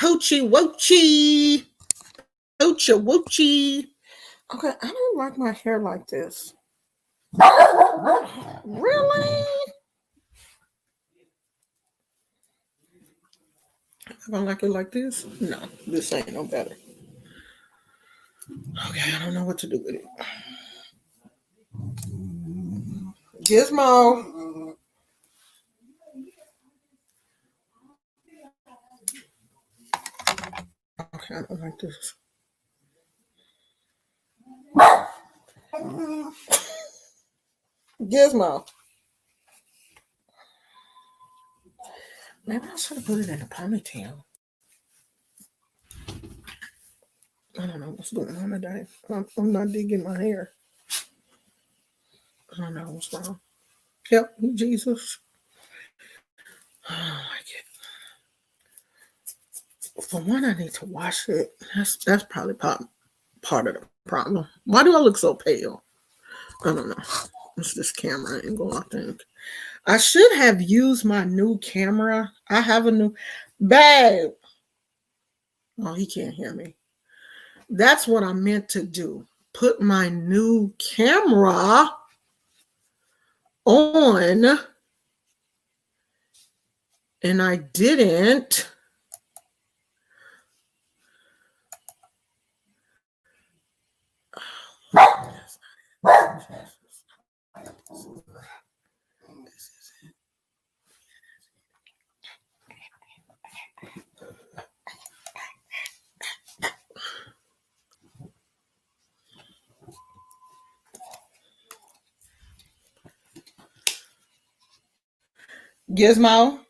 Hoochie woochie. Hoochie woochie. Okay, I don't like my hair like this. Really? I don't like it like this? No, this ain't no better. Okay, I don't know what to do with it. Gizmo. Okay, I don't like this. Gizmo. Maybe I should have put it in a ponytail. I don't know what's going on today. I'm not digging my hair. I don't know what's wrong. Help me, Jesus. I don't like it. For one, I need to wash it. That's probably part of the problem. Why do I look so pale? I don't know. It's this camera angle, I think. I should have used my new camera. I have a new babe. Oh, he can't hear me. That's what I meant to do. Put my new camera on, and I didn't. Gizmo,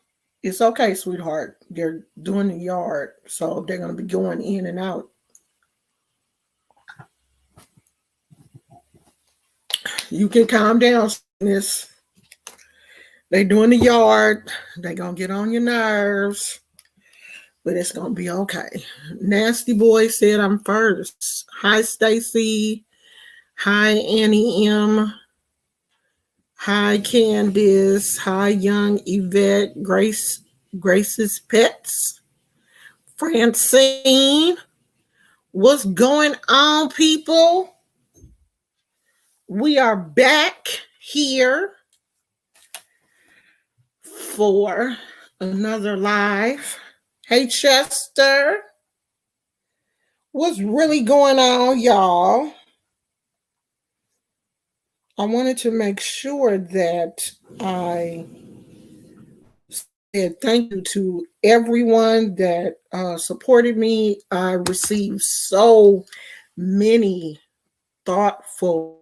it's okay, sweetheart. They're doing the yard, so they're going to be going in and out. You can calm down, miss. They doing the yard. They going to get on your nerves, but it's going to be okay. Nasty Boy said I'm first. Hi, Stacy. Hi, Annie M. Hi, Candice. Hi, Young Yvette. Grace's Pets. Francine. What's going on, people? We are back here for another live. Hey, Chester. What's really going on, y'all? I wanted to make sure that I said thank you to everyone that supported me. I received so many thoughtful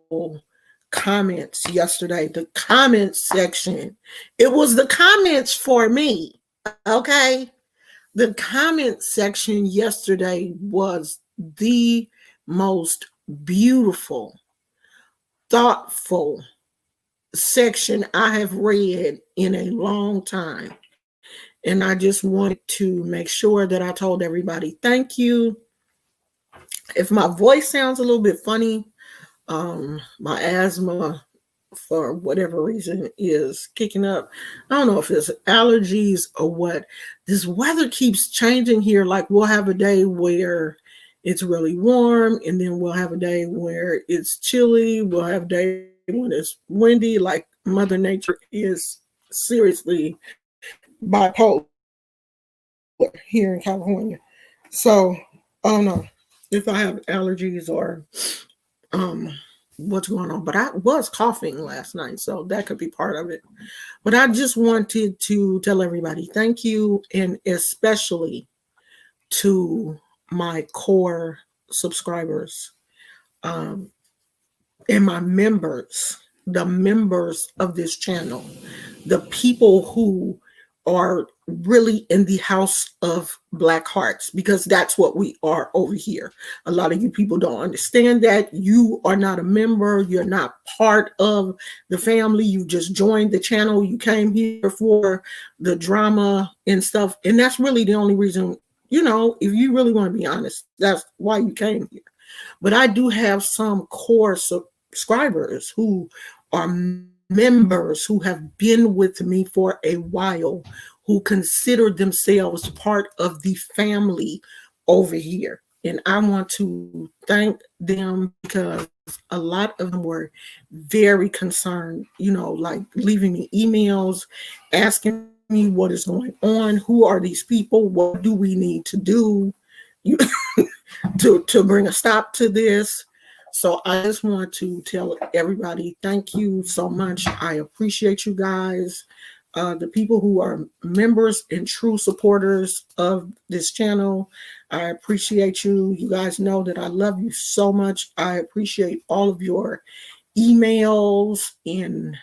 comments yesterday. The comments section, it was the comments for me, okay? The comment section yesterday was the most beautiful, thoughtful section I have read in a long time. And I just wanted to make sure that I told everybody thank you. If my voice sounds a little bit funny, my asthma, for whatever reason, is kicking up. I don't know if it's allergies or what. This weather keeps changing here. Like, we'll have a day where it's really warm, and then we'll have a day where it's chilly. We'll have a day when it's windy. Like, Mother Nature is seriously bipolar here in California. So I don't know if I have allergies or what's going on, but I was coughing last night, so that could be part of it. But I just wanted to tell everybody thank you, and especially to my core subscribers and my members, the members of this channel, the people who are really in the house of Black Hearts, because that's what we are over here. A lot of you people don't understand that. You are not a member. You're not part of the family. You just joined the channel. You came here for the drama and stuff. And that's really the only reason, you know, if you really want to be honest, that's why you came here. But I do have some core subscribers who are members who have been with me for a while, who consider themselves part of the family over here. And I want to thank them because a lot of them were very concerned, like leaving me emails, asking me what is going on, who are these people, what do we need to do to bring a stop to this. So I just want to tell everybody, thank you so much. I appreciate you guys. The people who are members and true supporters of this channel, I appreciate you. You guys know that I love you so much. I appreciate all of your emails and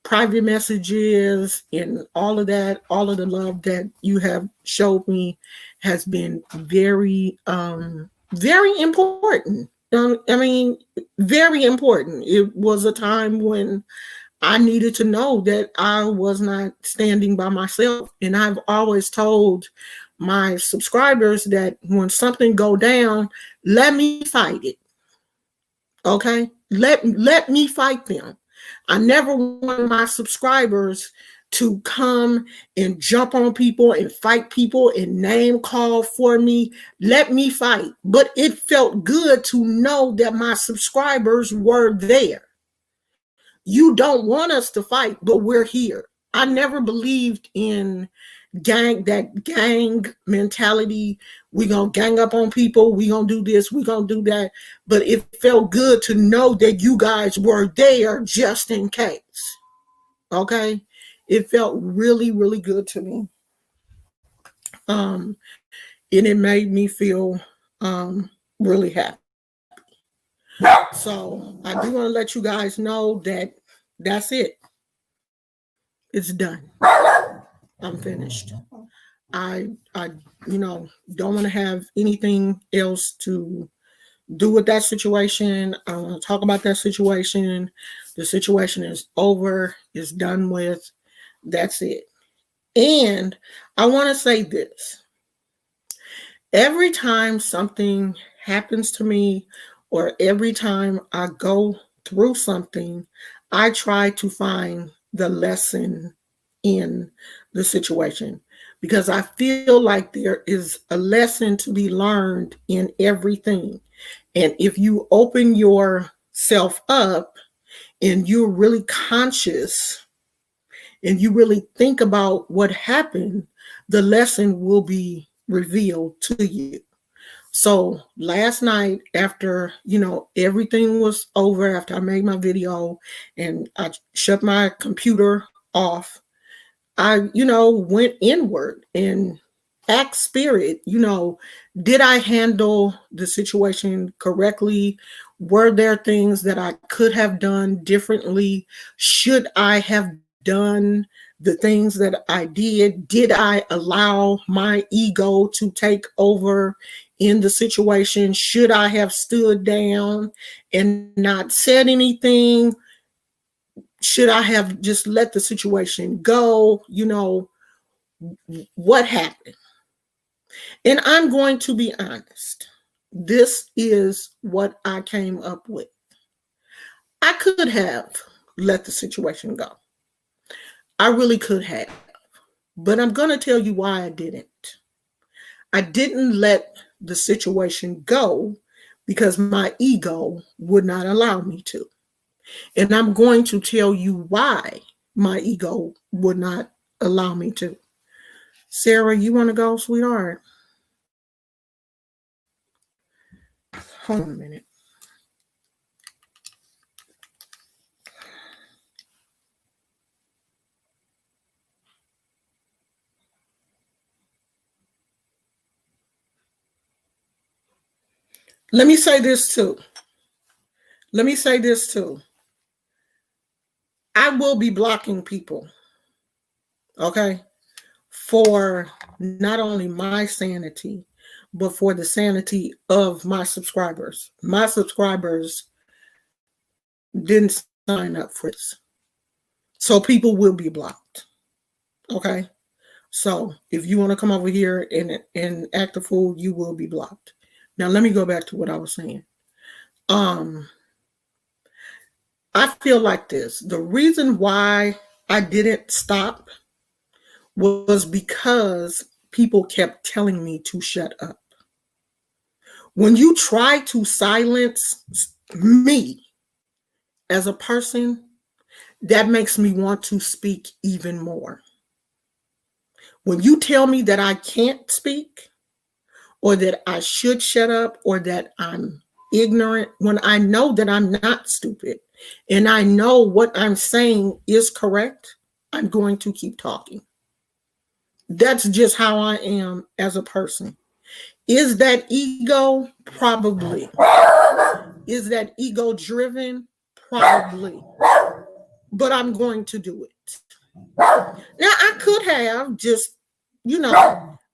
private messages and all of that. All of the love that you have showed me has been very, very important. I mean, very important. It was a time when I needed to know that I was not standing by myself. And I've always told my subscribers that when something go down, let me fight it. Okay? Let me fight them. I never want my subscribers to come and jump on people and fight people and name call for me. Let me fight. But it felt good to know that my subscribers were there. You don't want us to fight, but we're here. I never believed in gang mentality. We gonna gang up on people. We gonna do this. We gonna do that. But it felt good to know that you guys were there just in case. Okay, it felt really, really good to me. And it made me feel really happy. So I do want to let you guys know that that's it. It's done. I'm finished. I don't want to have anything else to do with that situation. I want to talk about that situation. The situation is over. It's done with. That's it. And I want to say this. Every time something happens to me, or every time I go through something, I try to find the lesson in the situation, because I feel like there is a lesson to be learned in everything. And if you open yourself up and you're really conscious and you really think about what happened, the lesson will be revealed to you. So last night, after, everything was over, after I made my video and I shut my computer off, I, went inward and asked Spirit, did I handle the situation correctly? Were there things that I could have done differently? Should I have done the things that I did? Did I allow my ego to take over in the situation? Should I have stood down and not said anything? Should I have just let the situation go? What happened? And I'm going to be honest. This is what I came up with. I could have let the situation go. I really could have. But I'm going to tell you why I didn't. I didn't let the situation go because my ego would not allow me to. And I'm going to tell you why my ego would not allow me to. Sarah, you want to go, sweetheart? Hold on a minute. Let me say this too. I will be blocking people, okay, for not only my sanity, but for the sanity of my subscribers. My subscribers didn't sign up for this. So people will be blocked, okay? So if you want to come over here and act a fool, you will be blocked. Now, let me go back to what I was saying. I feel like this. The reason why I didn't stop was because people kept telling me to shut up. When you try to silence me as a person, that makes me want to speak even more. When you tell me that I can't speak, or that I should shut up, or that I'm ignorant, when I know that I'm not stupid and I know what I'm saying is correct, I'm going to keep talking. That's just how I am as a person. Is that ego? Probably. Is that ego driven? Probably. But I'm going to do it. Now, I could have just,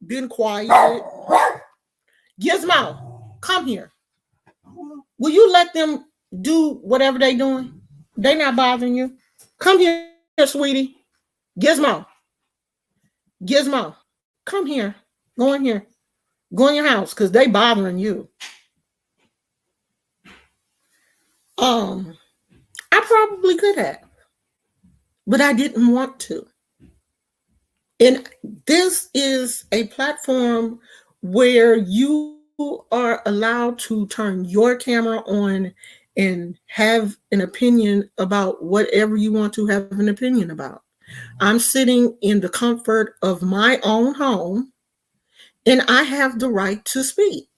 been quiet. Gizmo, come here. Will you let them do whatever they doing? They not bothering you. Come here, sweetie. Gizmo. Gizmo, come here. Go in here. Go in your house because they bothering you. I probably could have, but I didn't want to. And this is a platform where you are allowed to turn your camera on and have an opinion about whatever you want to have an opinion about. I'm sitting in the comfort of my own home, and I have the right to speak.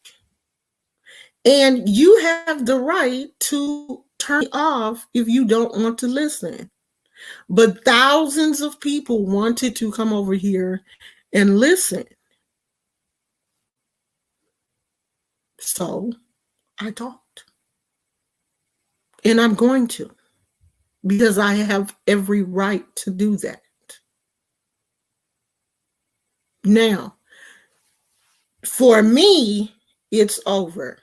And you have the right to turn me off if you don't want to listen. But thousands of people wanted to come over here and listen. So I talked. And I'm going to, because I have every right to do that. Now, for me, it's over.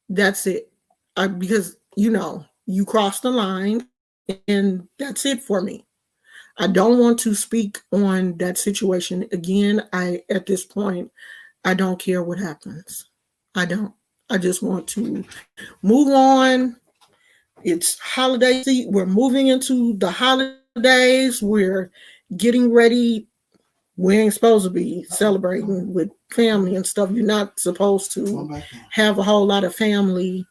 That's it. Because, you crossed the line, and that's it for me. I don't want to speak on that situation again. At this point, I don't care what happens. I don't. I just want to move on. It's holiday season. We're moving into the holidays. We're getting ready. We ain't supposed to be celebrating with family and stuff. You're not supposed to have a whole lot of family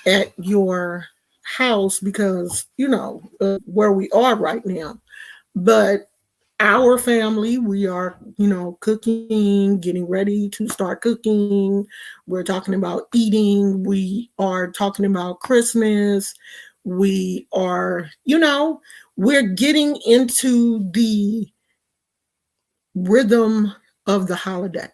at your house because, where we are right now. But our family, we are, cooking, getting ready to start cooking. We're talking about eating. We are talking about Christmas. We are, we're getting into the rhythm of the holiday.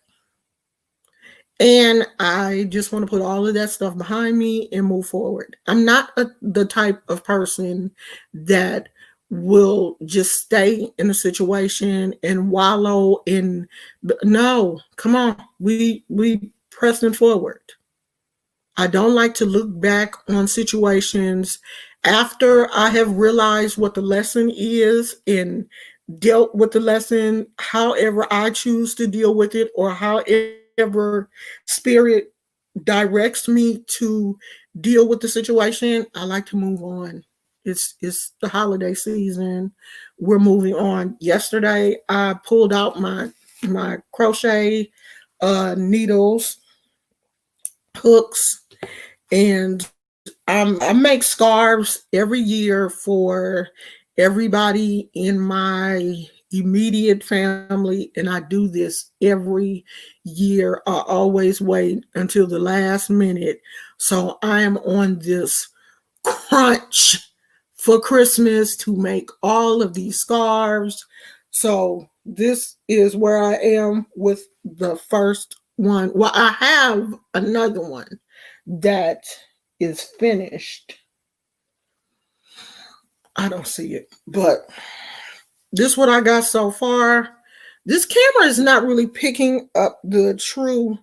And I just want to put all of that stuff behind me and move forward. I'm not the type of person that will just stay in a situation and wallow in. No, come on, we pressing forward. I don't like to look back on situations after I have realized what the lesson is and dealt with the lesson, however I choose to deal with it, or however spirit directs me to deal with the situation. I like to move on. It's the holiday season. We're moving on. Yesterday, I pulled out my crochet needles, hooks, and I make scarves every year for everybody in my immediate family, and I do this every year. I always wait until the last minute. So I am on this crunch for Christmas to make all of these scarves. So this is where I am with the first one. Well, I have another one that is finished. I don't see it, but this is what I got so far. This camera is not really picking up the true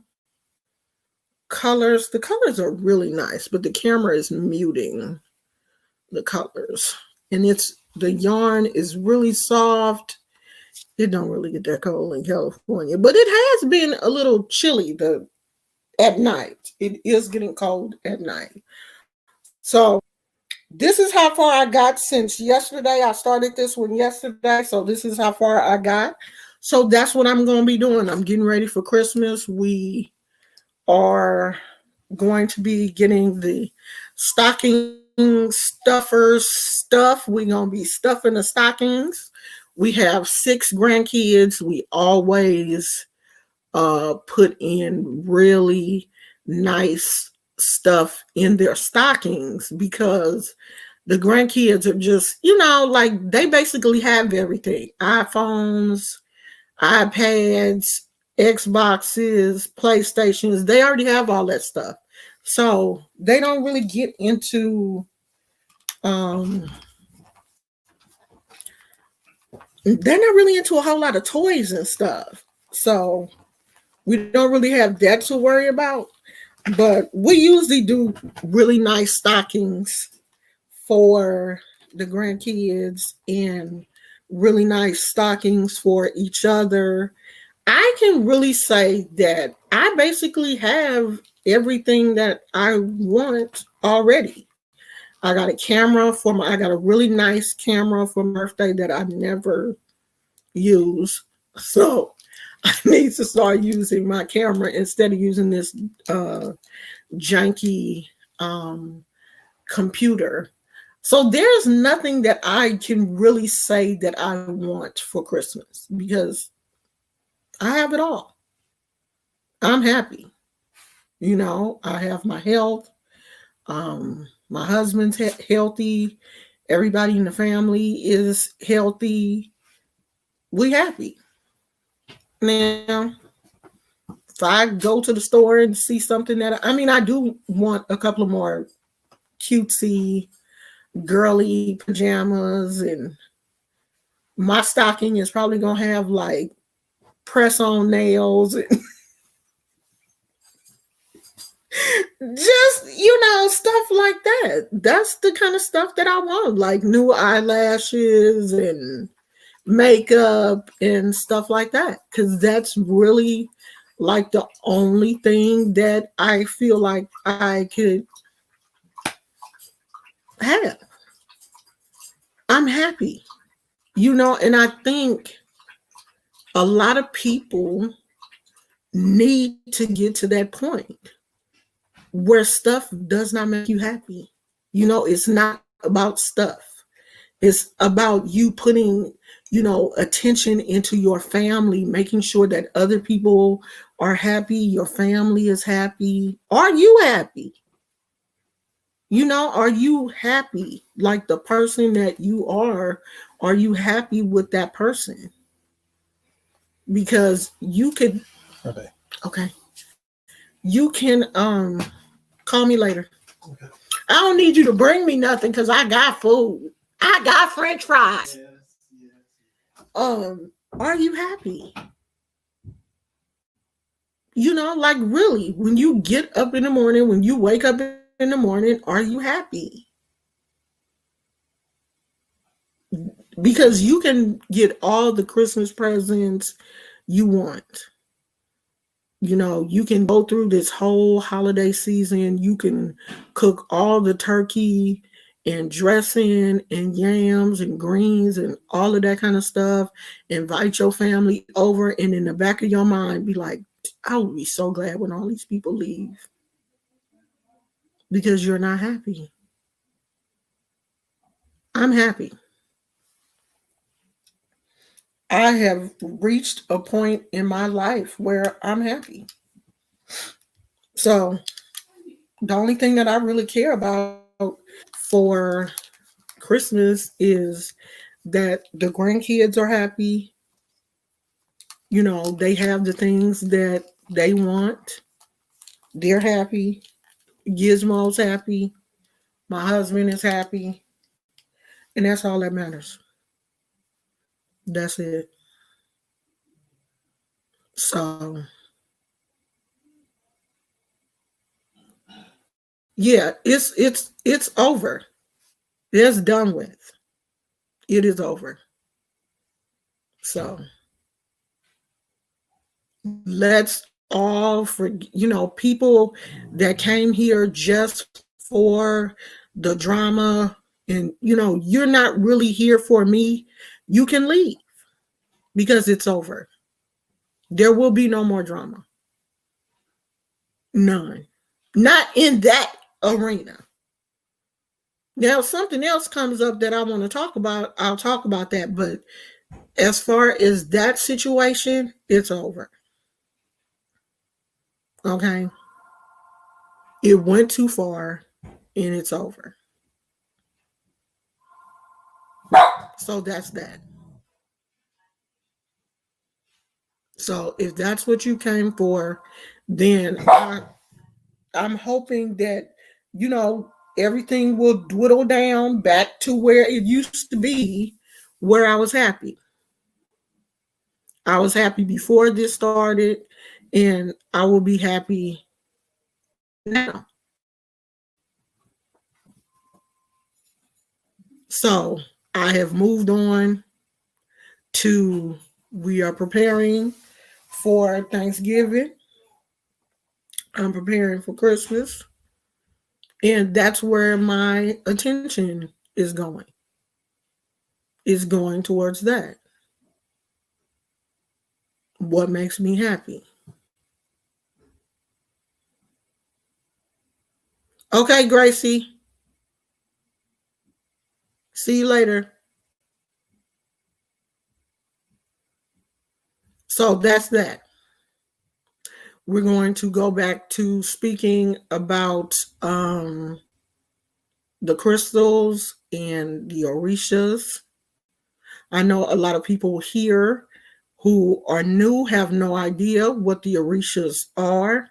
colors. The colors are really nice, but the camera is muting the colors. And the yarn is really soft. It don't really get that cold in California, but it has been a little chilly at night. It is getting cold at night. So this is how far I got since yesterday. I started this one yesterday, so this is how far I got. So that's what I'm going to be doing. I'm getting ready for Christmas. We are going to be getting the stocking stuffers stuff. We're going to be stuffing the stockings. We have 6 grandkids. We always put in really nice stuff in their stockings because the grandkids are just, like they basically have everything: iPhones, iPads, Xboxes, PlayStations. They already have all that stuff. So they don't really get into they're not really into a whole lot of toys and stuff. So we don't really have that to worry about. But we usually do really nice stockings for the grandkids and really nice stockings for each other. I can really say that I basically have everything that I want already. I got I got a really nice camera for my birthday that I never use. So I need to start using my camera instead of using this janky computer. So there's nothing that I can really say that I want for Christmas because I have it all. I'm happy. I have my health. My husband's healthy. Everybody in the family is healthy. We happy. Now, if I go to the store and see something that I do want a couple of more cutesy, girly pajamas, and my stocking is probably gonna have like press-on nails and just stuff like that. That's the kind of stuff that I want, like new eyelashes and makeup and stuff like that, because that's really like the only thing that I feel like I could have. I'm happy, and I think a lot of people need to get to that point where stuff does not make you happy. It's not about stuff. It's about you putting, attention into your family, making sure that other people are happy, your family is happy. Are you happy? Are you happy? Like the person that you are you happy with that person? Because you could okay. You can call me later. Okay. I don't need you to bring me nothing because I got food. I got French fries. Yes. Are you happy? Like really, when you get up in the morning, when you wake up in the morning, are you happy? Because you can get all the Christmas presents you want. You can go through this whole holiday season. You can cook all the turkey and dressing and yams and greens and all of that kind of stuff. Invite your family over, and in the back of your mind, be like, I will be so glad when all these people leave because you're not happy. I'm happy. I have reached a point in my life where I'm happy. So the only thing that I really care about for Christmas is that the grandkids are happy. They have the things that they want. They're happy. Gizmo's happy. My husband is happy. And that's all that matters. That's it. So yeah, it's over. It's done with. It is over. So let's all people that came here just for the drama, and you're not really here for me. You can leave because it's over. There will be no more drama. None. Not in that arena. Now, if something else comes up that I want to talk about, I'll talk about that. But as far as that situation, it's over. Okay? It went too far and it's over. So that's that. So if that's what you came for, then I'm hoping that, everything will dwindle down back to where it used to be, where I was happy. I was happy before this started, and I will be happy now. So I have moved on to, we are preparing for Thanksgiving. I'm preparing for Christmas. And that's where my attention is going. It's going towards that. What makes me happy? Okay, Gracie. See you later. So that's that. We're going to go back to speaking about the crystals and the orishas. I know a lot of people here who are new have no idea what the orishas are.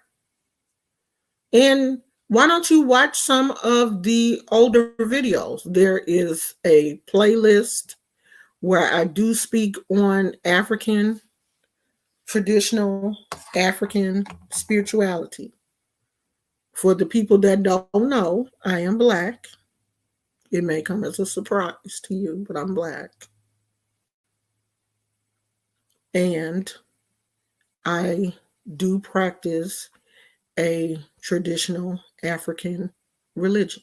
And why don't you watch some of the older videos? There is a playlist where I do speak on traditional African spirituality. For the people that don't know, I am Black. It may come as a surprise to you, but I'm Black. And I do practice a traditional African religion.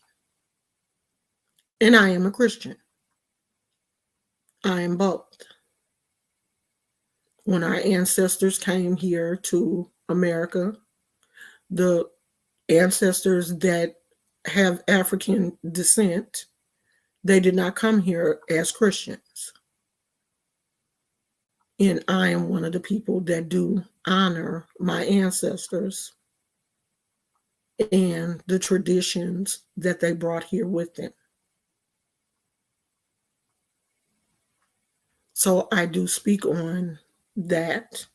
And I am a Christian. I am both. When our ancestors came here to America, the ancestors that have African descent, they did not come here as Christians. And I am one of the people that do honor my ancestors and the traditions that they brought here with them. So I do speak on that.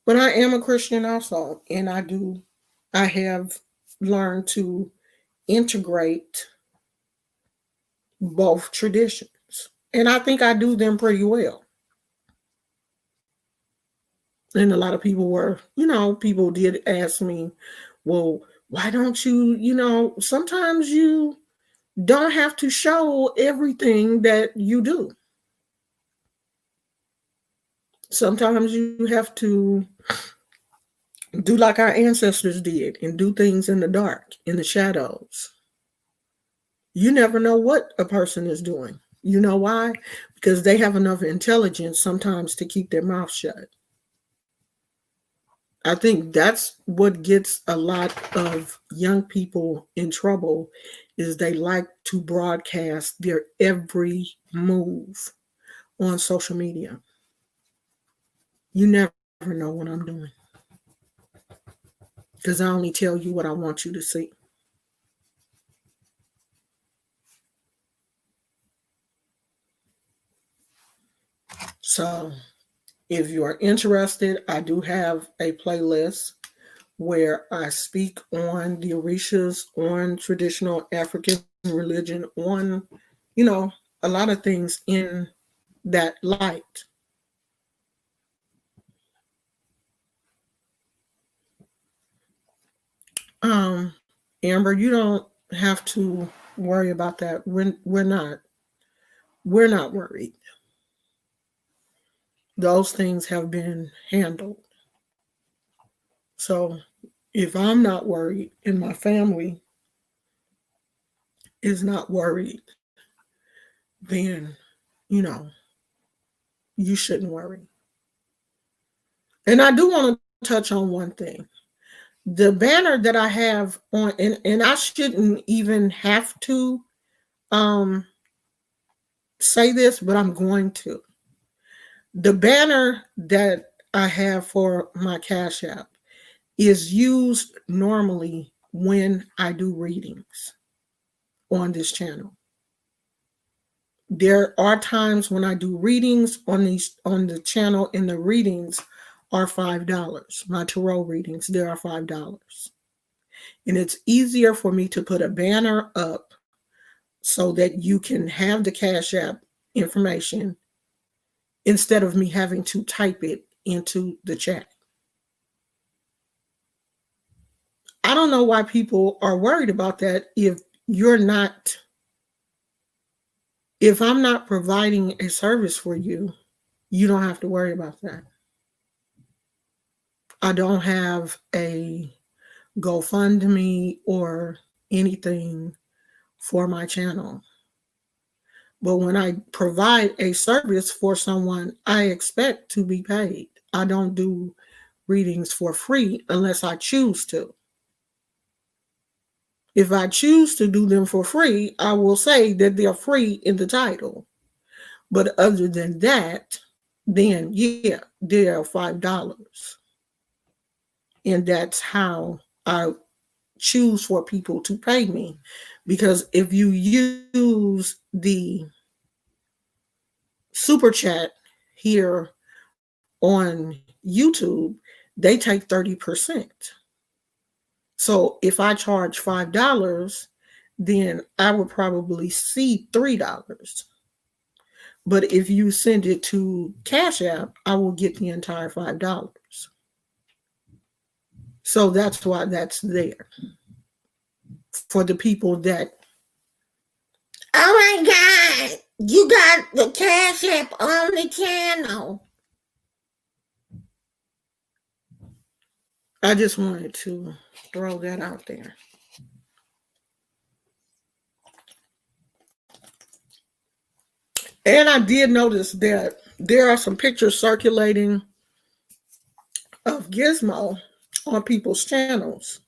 But I am a Christian also, and I have learned to integrate both traditions. And I think I do them pretty well. And a lot of people did ask me, well, why don't you, sometimes you don't have to show everything that you do. Sometimes you have to do like our ancestors did and do things in the dark, in the shadows. You never know what a person is doing. You know why? Because they have enough intelligence sometimes to keep their mouth shut. I think that's what gets a lot of young people in trouble, is they like to broadcast their every move on social media. You never know what I'm doing, because I only tell you what I want you to see. So if you are interested, I do have a playlist where I speak on the orishas, on traditional African religion, on, a lot of things in that light. Amber, you don't have to worry about that. We're not worried. Those things have been handled. So if I'm not worried and my family is not worried, then, you shouldn't worry. And I do want to touch on one thing. The banner that I have on, and I shouldn't even have to say this, but I'm going to. The banner that I have for my Cash App is used normally when I do readings on this channel. There are times when I do readings on the channel, and the readings are $5. My tarot readings, they are $5. And it's easier for me to put a banner up so that you can have the Cash App information instead of me having to type it into the chat. I don't know why people are worried about that. If I'm not providing a service for you, you don't have to worry about that. I don't have a GoFundMe or anything for my channel. But when I provide a service for someone, I expect to be paid. I don't do readings for free unless I choose to. If I choose to do them for free, I will say that they're free in the title. But other than that, then yeah, they are $5. And that's how I choose for people to pay me. Because if you use the super chat here on YouTube, they take 30%. So if I charge $5, then I would probably see $3. But if you send it to Cash App, I will get the entire $5. So that's why that's there. For the people that, oh my God, you got the Cash App on the channel. I just wanted to throw that out there. And I did notice that there are some pictures circulating of Gizmo on people's channels.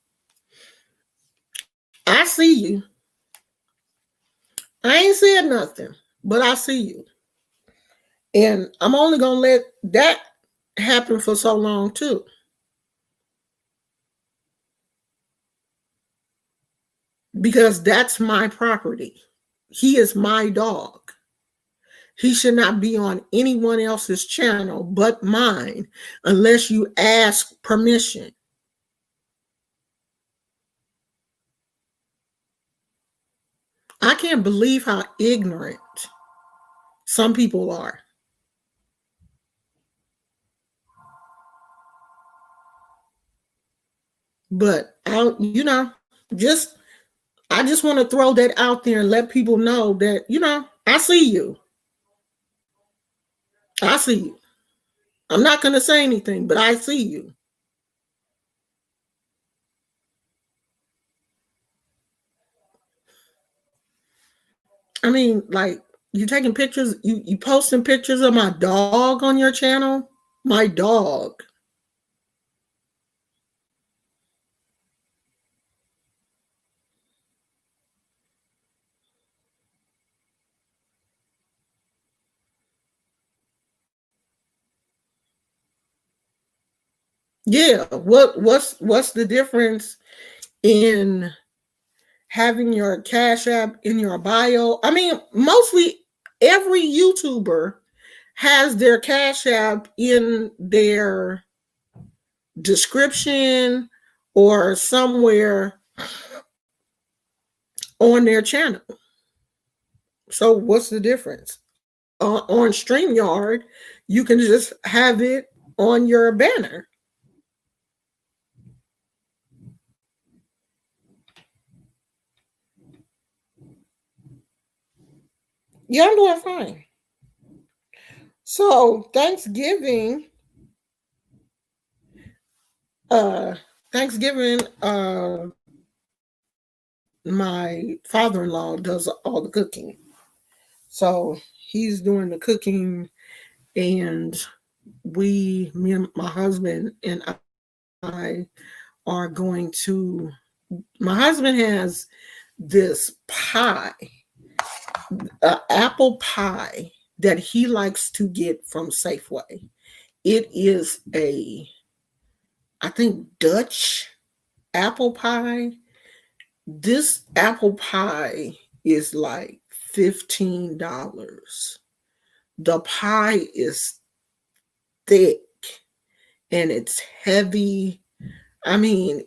I see you. I ain't said nothing, but I see you. And I'm only going to let that happen for so long too. Because that's my property. He is my dog. He should not be on anyone else's channel but mine unless you ask permission. I can't believe how ignorant some people are. But I just want to throw that out there and let people know that, I see you. I see you. I'm not going to say anything, but I see you. I mean, like, you taking pictures, you posting pictures of my dog on your channel? My dog. Yeah, what's the difference in having your Cash App in your bio? I mean, mostly every YouTuber has their Cash App in their description or somewhere on their channel. So what's the difference? On StreamYard, you can just have it on your banner. Yeah, I'm doing fine. So Thanksgiving, my father-in-law does all the cooking. So he's doing the cooking, and me and my husband and I are going to, my husband has this pie, apple pie that he likes to get from Safeway. It is I think, Dutch apple pie. This apple pie is like $15. The pie is thick and it's heavy. I mean,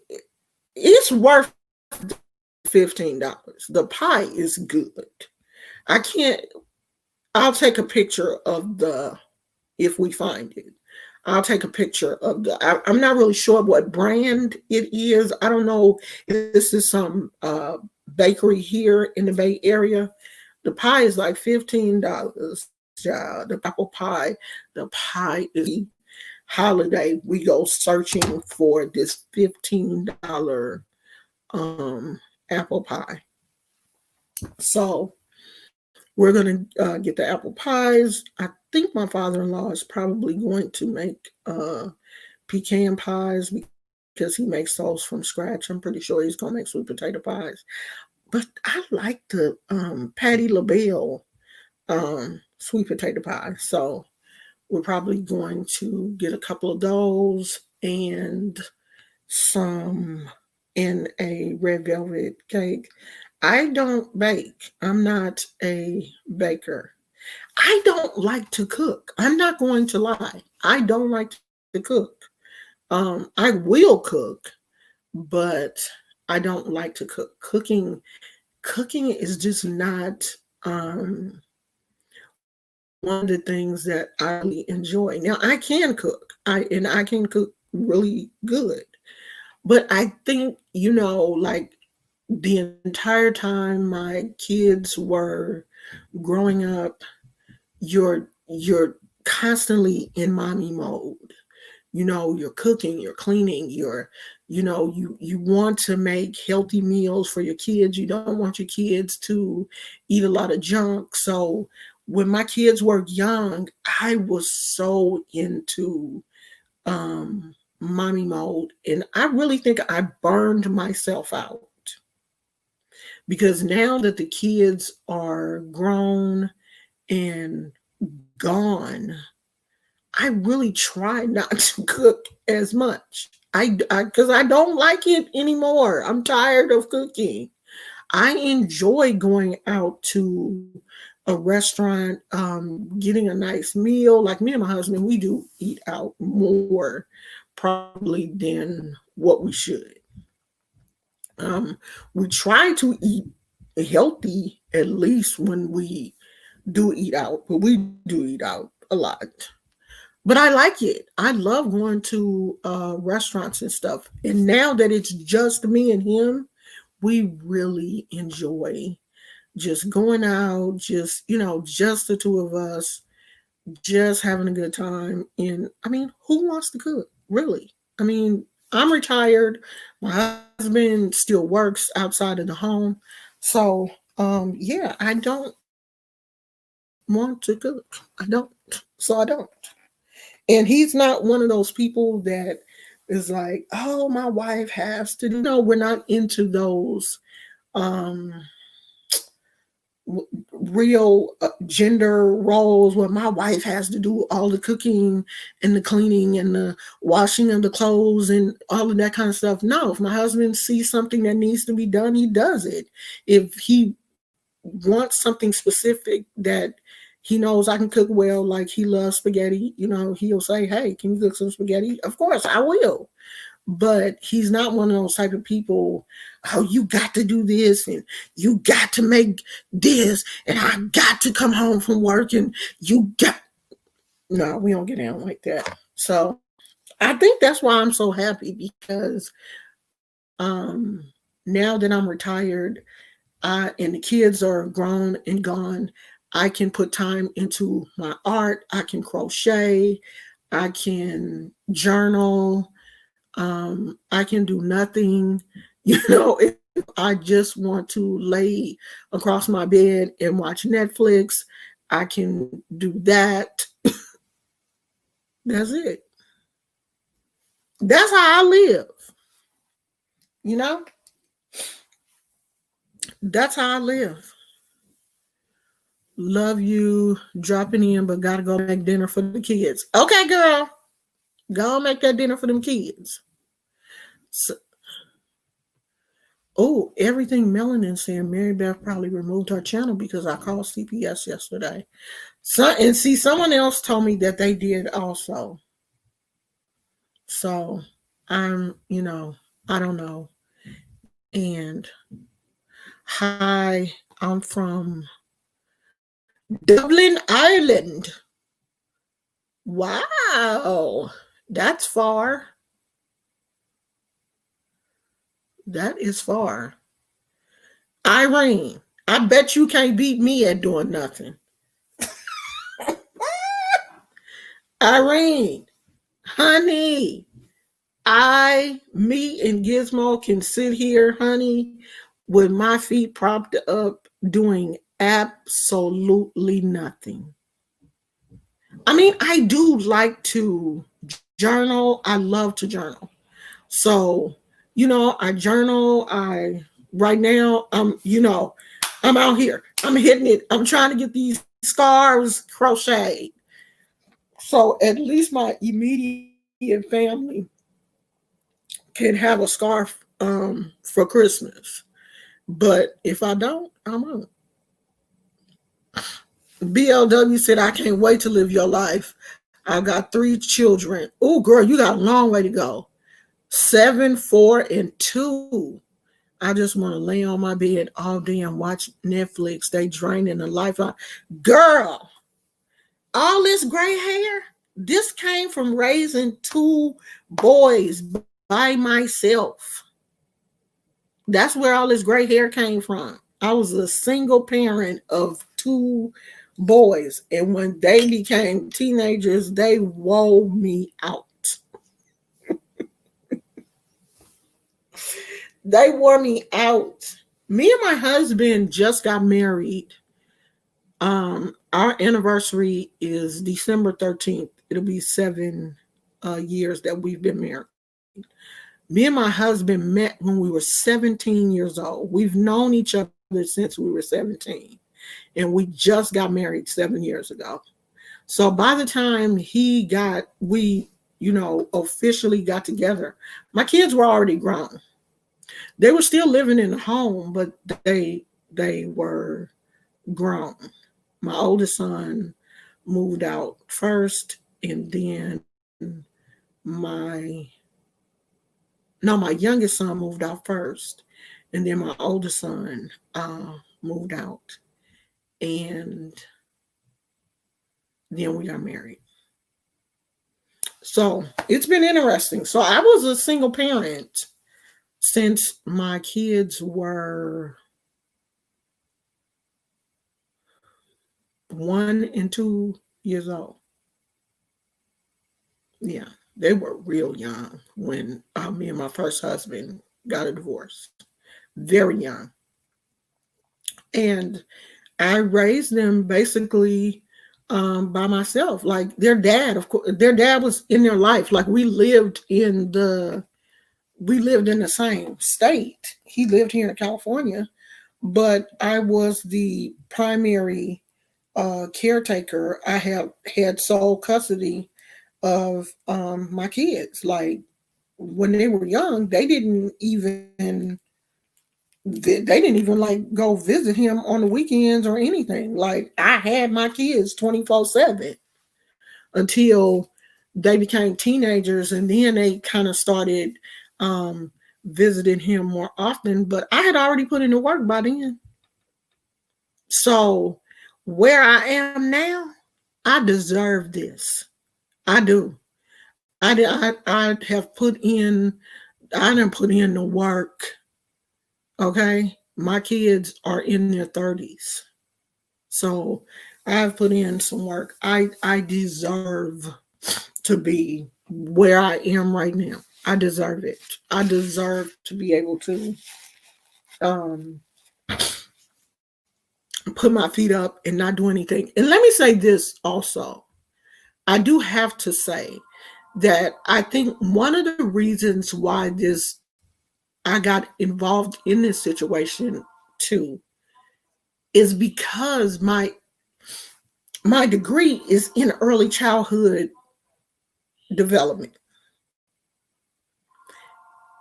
it's worth $15. The pie is good. I can't, I'll take a picture of if we find it. I'll take a picture of I'm not really sure what brand it is. I don't know if this is some bakery here in the Bay Area. The pie is like $15. The apple pie. The pie is holiday. We go searching for this $15 apple pie. So we're going to get the apple pies. I think my father-in-law is probably going to make pecan pies because he makes those from scratch. I'm pretty sure he's going to make sweet potato pies. But I like the Patti LaBelle sweet potato pie. So we're probably going to get a couple of those and some in a red velvet cake. I don't bake. I'm not a baker. I don't like to cook. I'm not going to lie. I don't like to cook. I will cook, but I don't like to cook. Cooking is just not one of the things that I really enjoy. Now I can cook. I can cook really good. But I think, like the entire time my kids were growing up, you're constantly in mommy mode. You're cooking, you're cleaning, you want to make healthy meals for your kids. You don't want your kids to eat a lot of junk. So when my kids were young, I was so into mommy mode, and I really think I burned myself out. Because now that the kids are grown and gone, I really try not to cook as much. Because I don't like it anymore. I'm tired of cooking. I enjoy going out to a restaurant, getting a nice meal. Like me and my husband, we do eat out more probably than what we should. We try to eat healthy at least when we do eat out, but we do eat out a lot. But I like it. I love going to restaurants and stuff. And now that it's just me and him, we really enjoy just going out, just the two of us, just having a good time. And I mean, who wants to cook? Really? I mean, I'm retired. My husband still works outside of the home. So, yeah, I don't want to cook. I don't. So I don't. And he's not one of those people that is like, oh, my wife has to do. No, we're not into those real gender roles where my wife has to do all the cooking and the cleaning and the washing of the clothes and all of that kind of stuff. No, if my husband sees something that needs to be done, he does it. If he wants something specific that he knows I can cook well, like he loves spaghetti, he'll say, hey, can you cook some spaghetti? Of course, I will. But he's not one of those type of people, oh, you got to do this and you got to make this and I got to come home from work and no, we don't get down like that. So I think that's why I'm so happy, because now that I'm retired and the kids are grown and gone, I can put time into my art. I can crochet. I can journal. I can do nothing, if I just want to lay across my bed and watch Netflix, I can do that. That's it. That's how I live. You know? That's how I live. Love you dropping in, but gotta go make dinner for the kids. Okay, girl. Go make that dinner for them kids. So, oh, everything Melanin saying, Mary Beth probably removed her channel because I called CPS yesterday. So, and see, someone else told me that they did also. So I'm, I don't know. And hi, I'm from Dublin, Ireland. Wow, that's far. That is far. Irene, I bet you can't beat me at doing nothing. Irene, honey, me and Gizmo can sit here, honey, with my feet propped up doing absolutely nothing. I mean, I do like to journal. I love to journal. So, I journal. Right now, I'm out here. I'm hitting it. I'm trying to get these scarves crocheted. So at least my immediate family can have a scarf for Christmas. But if I don't, I'm out. BLW said, I can't wait to live your life. I got 3 children. Oh, girl, you got a long way to go. 7, 4, and 2. I just want to lay on my bed all day and watch Netflix. They draining the life out. Girl, all this gray hair, this came from raising 2 boys by myself. That's where all this gray hair came from. I was a single parent of 2 boys. And when they became teenagers, they wore me out. They wore me out. Me and my husband just got married. Our anniversary is December 13th. It'll be 7 years that we've been married. Me and my husband met when we were 17 years old. We've known each other since we were 17. And we just got married 7 years ago. So by the time we officially got together, my kids were already grown. They were still living in the home, but they were grown. My oldest son moved out first, and then my youngest son moved out first, and then my oldest son moved out, and then we got married. So it's been interesting. So I was a single parent since my kids were 1 and 2 years old. Yeah, they were real young when me and my first husband got a divorce. Very young. And I raised them basically by myself. Like their dad, of course, their dad was in their life. Like we lived in the same state. He lived here in California, but I was the primary caretaker. I have had sole custody of my kids. Like when they were young, they didn't even like go visit him on the weekends or anything. Like I had my kids 24/7 until they became teenagers, and then they kind of started visiting him more often. But I had already put in the work by then. So where I am now, I deserve this. I do. I have put in. I didn't put in the work. Okay, my kids are in their 30s, so I've put in some work. I deserve to be where I am right now. I deserve it. I deserve to be able to put my feet up and not do anything. And let me say this also. I do have to say that I think one of the reasons why I got involved in this situation too is because my degree is in early childhood development.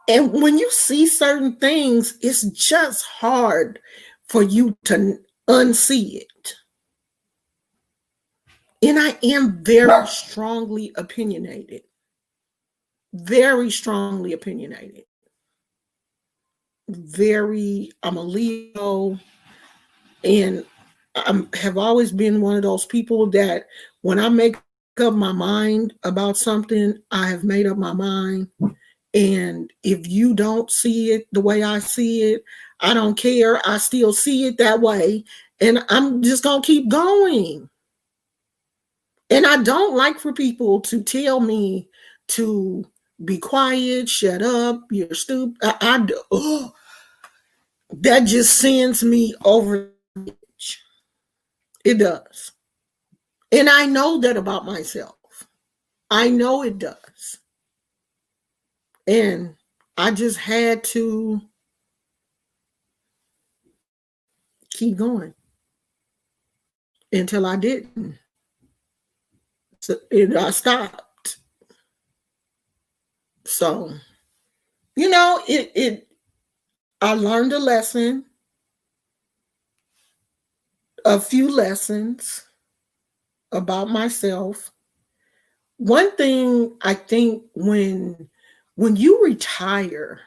And when you see certain things, it's just hard for you to unsee it. And I am very strongly opinionated. Very strongly opinionated. I'm a Leo, and I have always been one of those people that when I make up my mind about something, I have made up my mind. And if you don't see it the way I see it, I don't care. I still see it that way. And I'm just going to keep going. And I don't like for people to tell me to be quiet, shut up, you're stupid. That just sends me over the edge. It does. And I know that about myself. I know it does. And I just had to keep going until I didn't. So I stopped. So, I learned a lesson, a few lessons about myself. One thing I think when you retire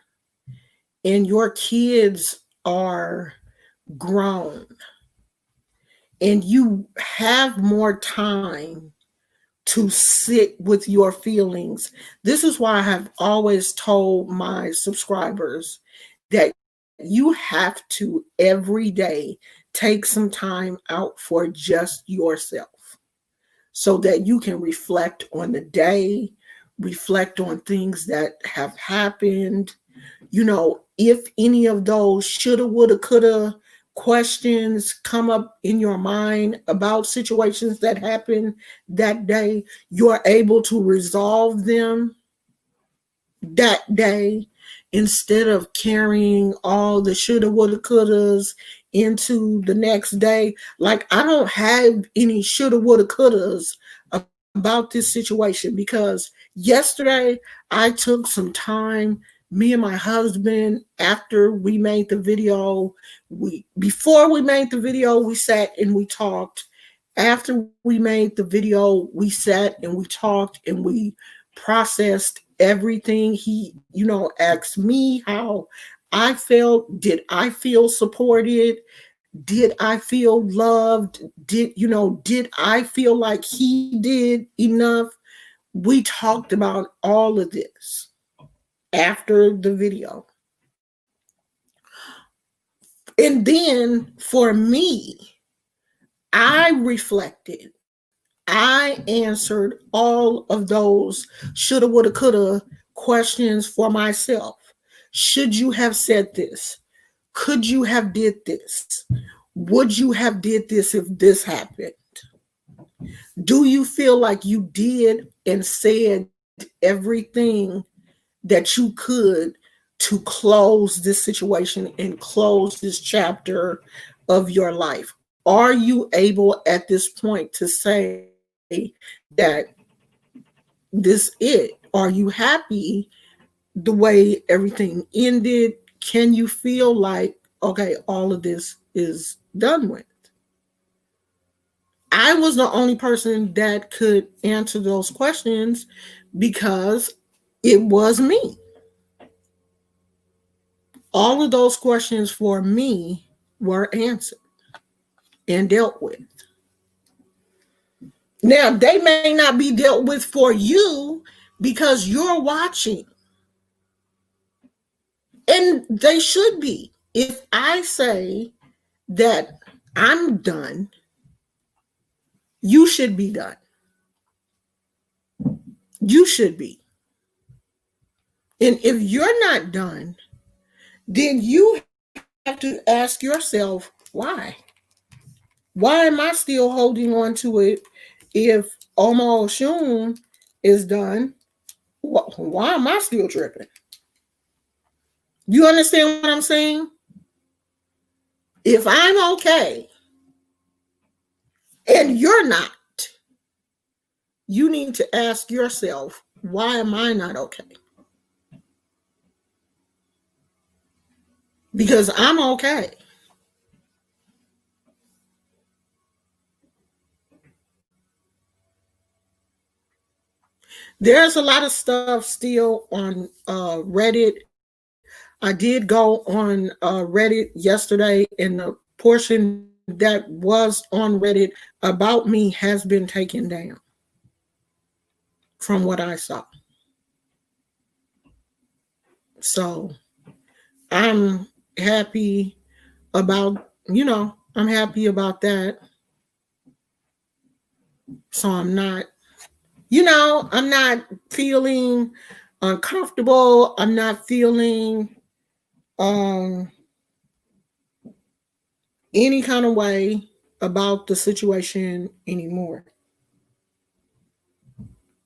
and your kids are grown and you have more time to sit with your feelings. This is why I have always told my subscribers that you have to every day take some time out for just yourself so that you can reflect on the day, reflect on things that have happened. If any of those shoulda, woulda, coulda questions come up in your mind about situations that happened that day, you're able to resolve them that day instead of carrying all the shoulda, woulda, couldas into the next day. Like, I don't have any shoulda, woulda, couldas about this situation because yesterday I took some time. Me and my husband, after we made the video, before we made the video, we sat and we talked. After we made the video, we sat and we talked and we processed everything. He, asked me how I felt. Did I feel supported? Did I feel loved? Did I feel like he did enough? We talked about all of this after the video. And then for me, I reflected. I answered all of those shoulda, woulda, coulda questions for myself. Should you have said this? Could you have did this? Would you have did this if this happened? Do you feel like you did and said everything that you could to close this situation and close this chapter of your life? Are you able at this point to say that this it? Are you happy the way everything ended? Can you feel like, okay, all of this is done with? I was the only person that could answer those questions because it was me. All of those questions for me were answered and dealt with. Now, they may not be dealt with for you because you're watching. And they should be. If I say that I'm done, you should be done. You should be. And if you're not done, then you have to ask yourself, why? Why am I still holding on to it if Omo Oshun is done, why am I still tripping? You understand what I'm saying? If I'm okay and you're not, you need to ask yourself, why am I not okay? Because I'm okay. There's a lot of stuff still on Reddit. I did go on Reddit yesterday, and the portion that was on Reddit about me has been taken down from what I saw. So I'm happy about, I'm happy about that. So I'm not feeling uncomfortable. I'm not feeling any kind of way about the situation anymore.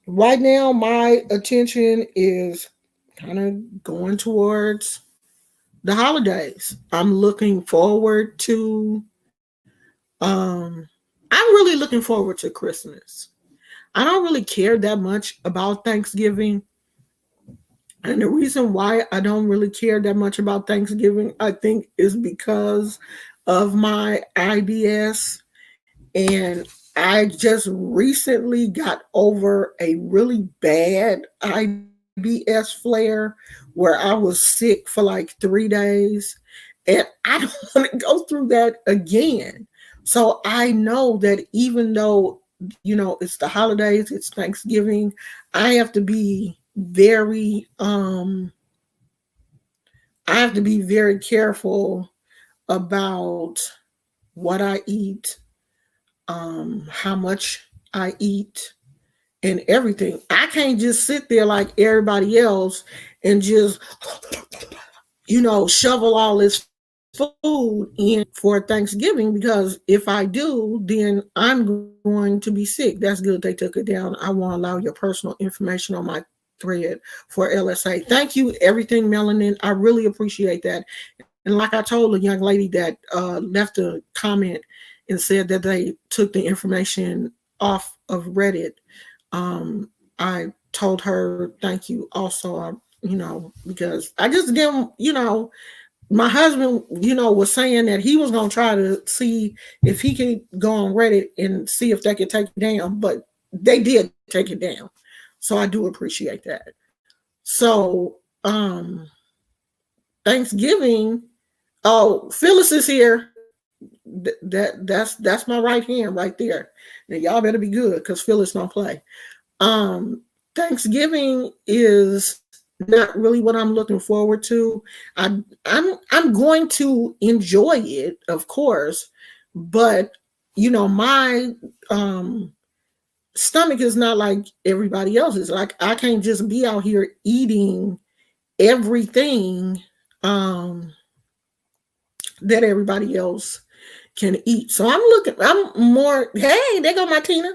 Right now, my attention is kind of going towards the holidays. I'm looking forward to, I'm really looking forward to Christmas. I don't really care that much about Thanksgiving. And the reason why I don't really care that much about Thanksgiving, I think, is because of my IBS. And I just recently got over a really bad IBS flare where I was sick for like 3 days. And I don't want to go through that again. So I know that even though, it's the holidays, it's Thanksgiving, I have to be very careful about what I eat, how much I eat, and everything. I can't just sit there like everybody else and just, shovel all this food in for Thanksgiving, because if I do, then I'm going to be sick. That's good they took it down. I won't allow your personal information on my thread for LSA. Thank you, everything Melanin. I really appreciate that. And like I told a young lady that left a comment and said that they took the information off of Reddit, I told her thank you also, because I just didn't, my husband, was saying that he was going to try to see if he could go on Reddit and see if they could take it down, but they did take it down. So I do appreciate that. So, Thanksgiving. Oh, Phyllis is here. That's my right hand right there. Now y'all better be good because Phyllis don't play. Thanksgiving is not really what I'm looking forward to. I'm going to enjoy it, of course, but my stomach is not like everybody else's. Like I can't just be out here eating everything that everybody else can eat. So I'm more, hey, there go Martina.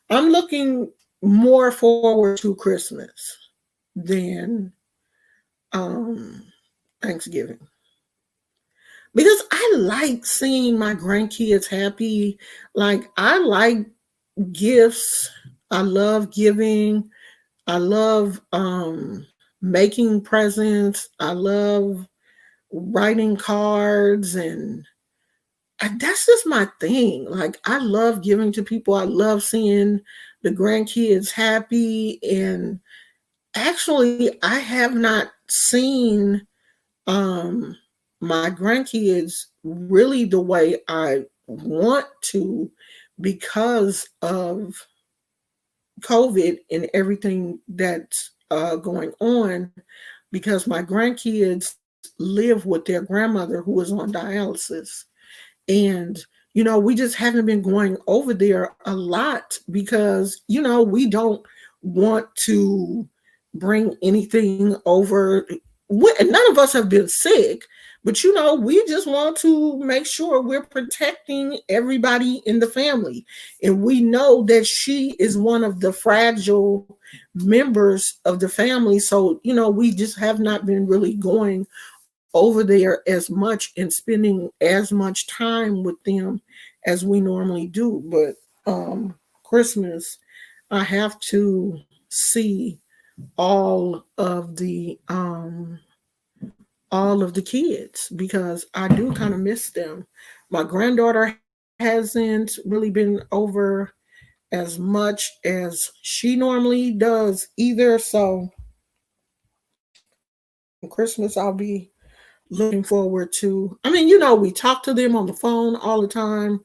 I'm looking more forward to Christmas than Thanksgiving. Because I like seeing my grandkids happy. Like I like gifts. I love giving. I love making presents. I love writing cards, and that's just my thing. Like I love giving to people. I love seeing the grandkids happy. And actually I have not seen my grandkids really the way I want to because of COVID and everything that's going on, because my grandkids live with their grandmother who is on dialysis. And, we just haven't been going over there a lot because, we don't want to bring anything over. None of us have been sick, But we just want to make sure we're protecting everybody in the family. And we know that she is one of the fragile members of the family. So, we just have not been really going over there as much and spending as much time with them as we normally do. But Christmas, I have to see all of the kids because I do kind of miss them. My granddaughter hasn't really been over as much as she normally does either. So Christmas, I'll be looking forward to. I mean, we talk to them on the phone all the time.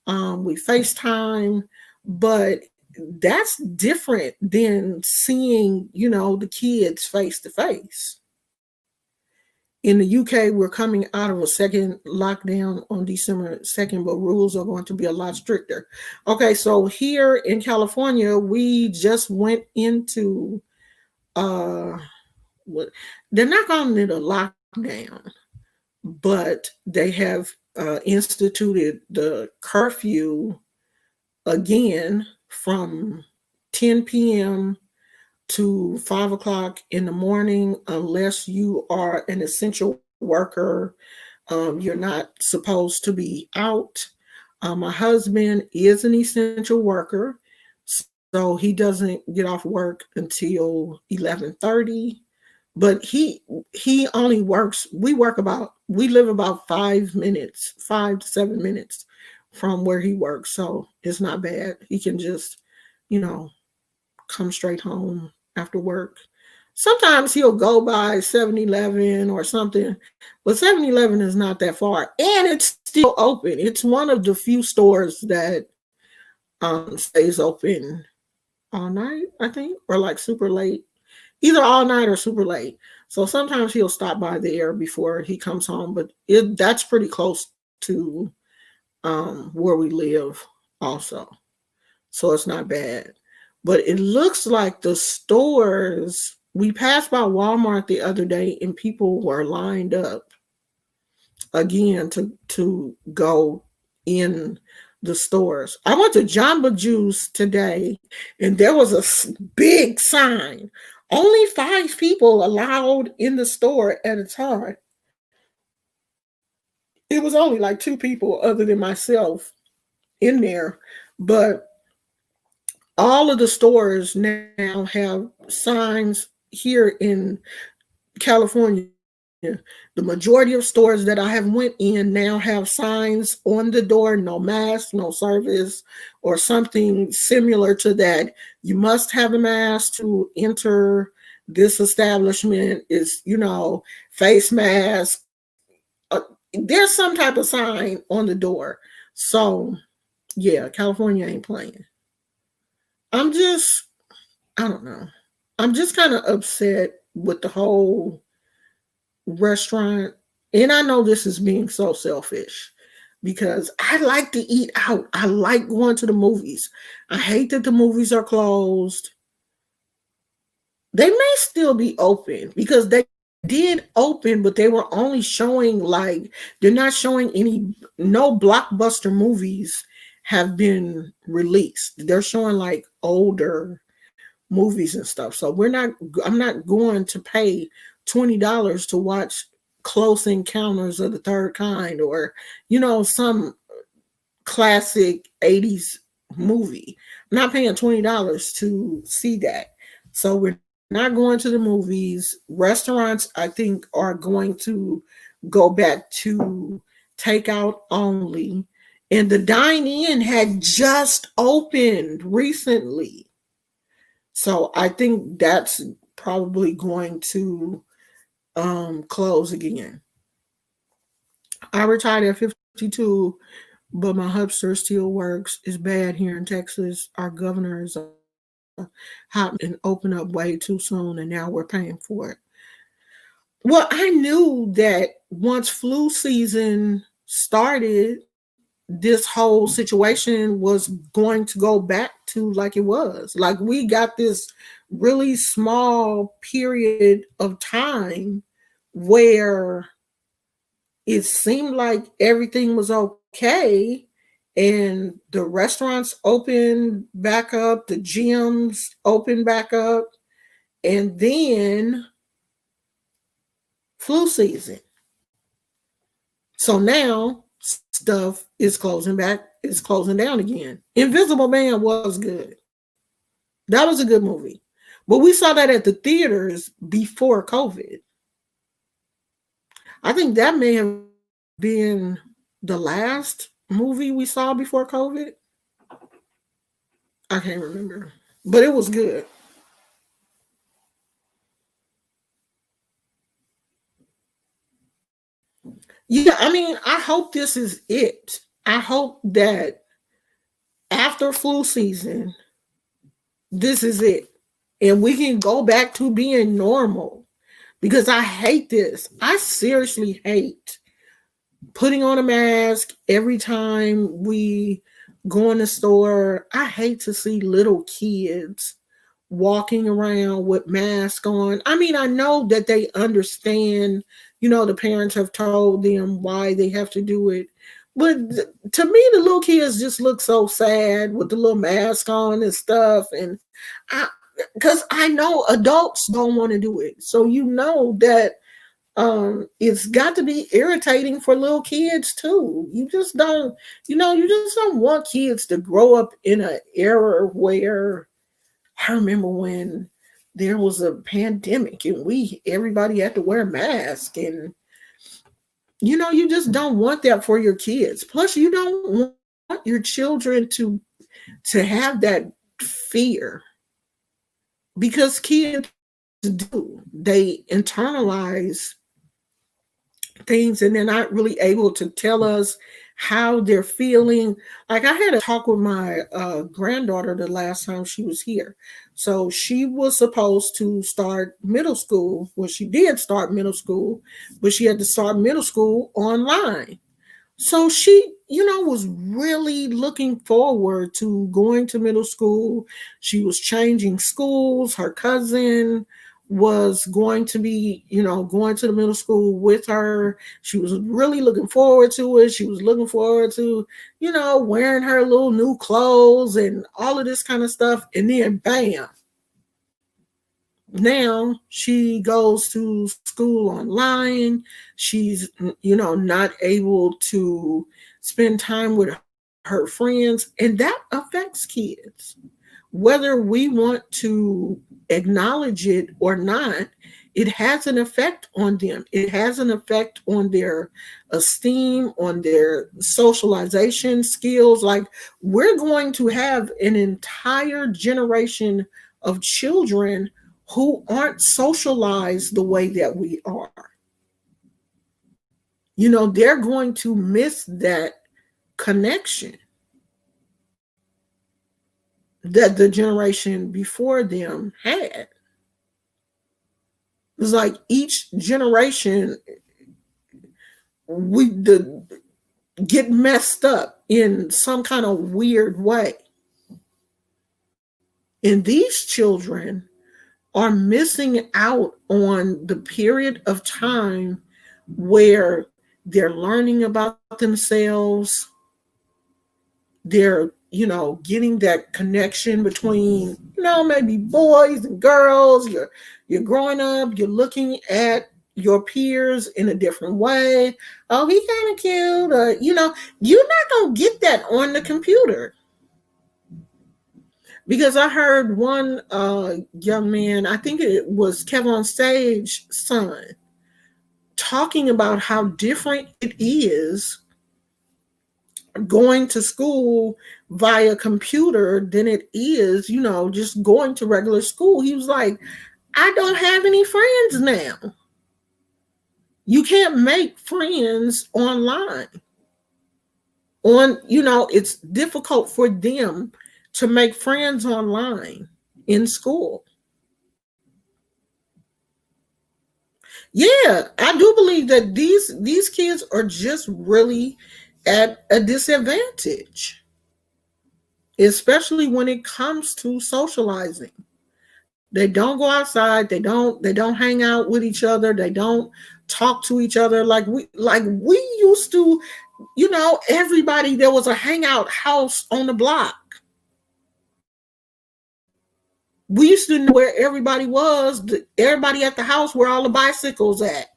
We FaceTime, but that's different than seeing, the kids face to face. In the UK, we're coming out of a second lockdown on December 2nd, but rules are going to be a lot stricter. Okay, so here in California, we just went into they're not calling it a lockdown, but they have instituted the curfew again from 10 p.m. to 5 o'clock in the morning, unless you are an essential worker. You're not supposed to be out. My husband is an essential worker, so he doesn't get off work until 11:30. But he only works. We live about 5 to 7 minutes from where he works, so it's not bad. He can just, come straight home after work. Sometimes he'll go by 7-Eleven or something, but 7-Eleven is not that far, and it's still open. It's one of the few stores that stays open all night, I think, or like super late, either all night or super late. So sometimes he'll stop by there before he comes home, but that's pretty close to where we live also. So it's not bad. But it looks like the stores, we passed by Walmart the other day and people were lined up again to go in the stores. I went to Jamba Juice today and there was a big sign. Only 5 people allowed in the store at a time. It was only like 2 people other than myself in there, but all of the stores now have signs here in California. The majority of stores that I have went in now have signs on the door, no mask, no service, or something similar to that. You must have a mask to enter this establishment. Is, face mask. There's some type of sign on the door. So yeah, California ain't playing. I don't know. I'm just kind of upset with the whole restaurant. And I know this is being so selfish because I like to eat out. I like going to the movies. I hate that the movies are closed. They may still be open because they did open, but they were only showing they're not showing no blockbuster movies have been released. They're showing older movies and stuff. So I'm not going to pay $20 to watch Close Encounters of the Third Kind or, some classic 80s movie. I'm not paying $20 to see that. So we're not going to the movies. Restaurants, I think, are going to go back to takeout only. And the dine-in had just opened recently. So I think that's probably going to close again. I retired at 52, but my hubster still works. It's bad here in Texas. Our governor is hot and open up way too soon, and now we're paying for it. Well, I knew that once flu season started, this whole situation was going to go back to like it was. Like we got this really small period of time where it seemed like everything was okay, and the restaurants opened back up, the gyms opened back up, and then flu season. So now stuff is closing down again. Invisible Man was good. That was a good movie. But we saw that at the theaters before COVID. I think that may have been the last movie we saw before COVID. I can't remember. But it was good. Yeah, I mean, I hope this is it. I hope that after flu season, this is it. And we can go back to being normal, because I hate this. I seriously hate putting on a mask every time we go in the store. I hate to see little kids walking around with masks on. I mean, I know that they understand, the parents have told them why they have to do it. But to me, the little kids just look so sad with the little mask on and stuff. And because I know adults don't want to do it. So that it's got to be irritating for little kids too. You just don't want kids to grow up in an era where, I remember when there was a pandemic and everybody had to wear a mask, and you just don't want that for your kids. Plus, you don't want your children to have that fear, because kids do. They internalize things and they're not really able to tell us how they're feeling. Like, I had a talk with my granddaughter the last time she was here. So she was supposed to start middle school. Well, she did start middle school, but she had to start middle school online. So she, was really looking forward to going to middle school. She was changing schools. Her cousin was going to be, going to the middle school with her. She was really looking forward to it. She was looking forward to, wearing her little new clothes and all of this kind of stuff. And then bam, now she goes to school online. She's, not able to spend time with her friends, and that affects kids. Whether we want to acknowledge it or not, it has an effect on them. It has an effect on their esteem, on their socialization skills. Like, we're going to have an entire generation of children who aren't socialized the way that we are. They're going to miss that connection that the generation before them had. It's like each generation get messed up in some kind of weird way. And these children are missing out on the period of time where they're learning about themselves. They're, getting that connection between, maybe boys and girls. You're growing up, you're looking at your peers in a different way. Oh, he kind of cute. You're not going to get that on the computer. Because I heard one young man, I think it was KevOnStage's son, talking about how different it is going to school via computer than it is, just going to regular school. He was like, I don't have any friends now. You can't make friends online. It's difficult for them to make friends online in school. Yeah, I do believe that these kids are just really at a disadvantage, especially when it comes to socializing. They don't go outside. They don't hang out with each other. They don't talk to each other like we used to. Everybody, there was a hangout house on the block. We used to know where everybody was, everybody at the house, where all the bicycles at.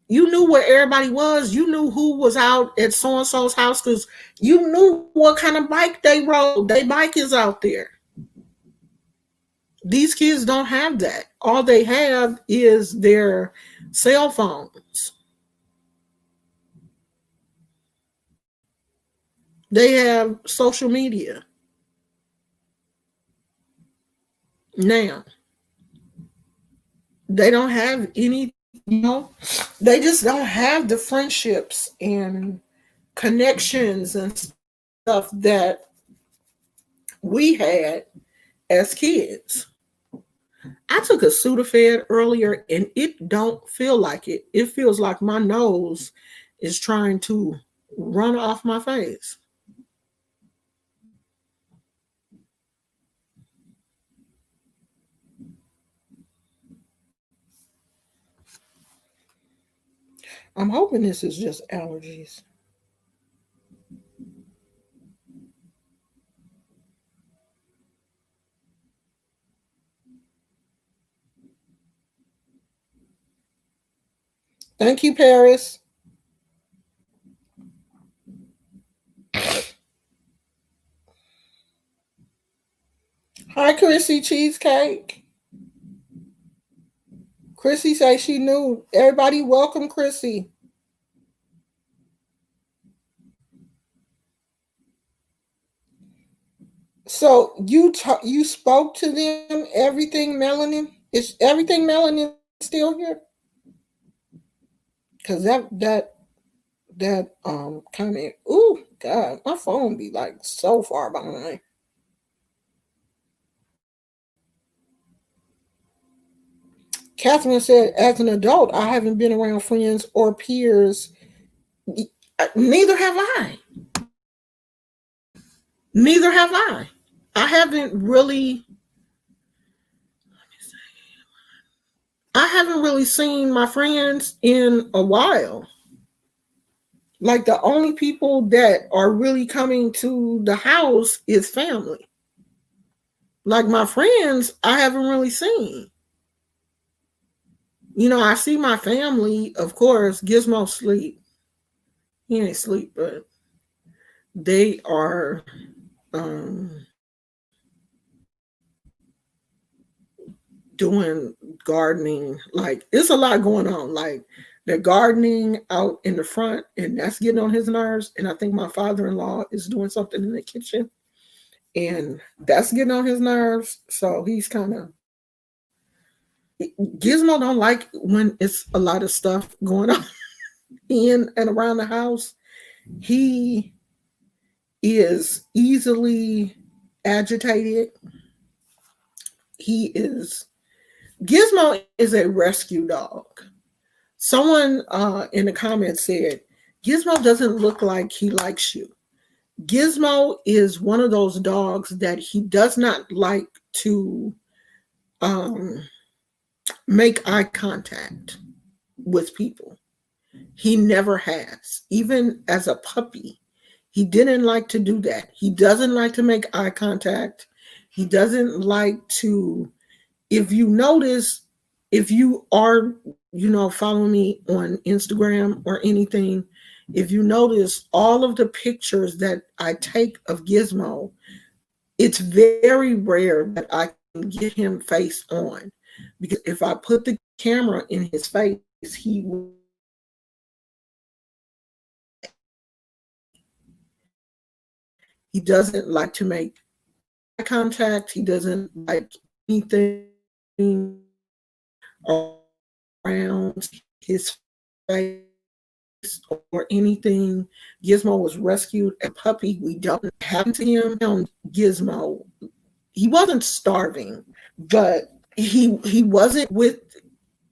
You knew where everybody was. You knew who was out at so-and-so's house because you knew what kind of bike they rode. Their bike is out there. These kids don't have that. All they have is their cell phones. They have social media. Now, they don't have any, they just don't have the friendships and connections and stuff that we had as kids. I took a Sudafed earlier and it don't feel like it. It feels like my nose is trying to run off my face. I'm hoping this is just allergies. Thank you, Paris. Hi, Chrissy Cheesecake. Chrissy say she knew. Everybody welcome Chrissy. So you spoke to them. Everything melanin is everything melanin still here? Because that comment. Ooh, God, my phone be like so far behind. Catherine said, as an adult, I haven't been around friends or peers. Neither have I. Neither have I. I haven't really seen my friends in a while. Like the only people that are really coming to the house is family. Like my friends, I haven't really seen. I see my family, of course. Gizmo sleep. He ain't sleep, but they are doing gardening. Like it's a lot going on. Like they're gardening out in the front, and that's getting on his nerves. And I think my father-in-law is doing something in the kitchen, and that's getting on his nerves. So he's kind of Gizmo don't like when it's a lot of stuff going on in and around the house. He is easily agitated. Gizmo is a rescue dog. Someone in the comments said, Gizmo doesn't look like he likes you. Gizmo is one of those dogs that he does not like to make eye contact with people. He never has. Even as a puppy, he didn't like to do that. He doesn't like to make eye contact. He doesn't like to, if you notice, if you are, following me on Instagram or anything, if you notice all of the pictures that I take of Gizmo, it's very rare that I can get him face on. Because if I put the camera in his face, he doesn't like to make eye contact. He doesn't like anything around his face or anything. Gizmo was rescued a puppy. We don't happen to him. Gizmo, he wasn't starving, but he wasn't with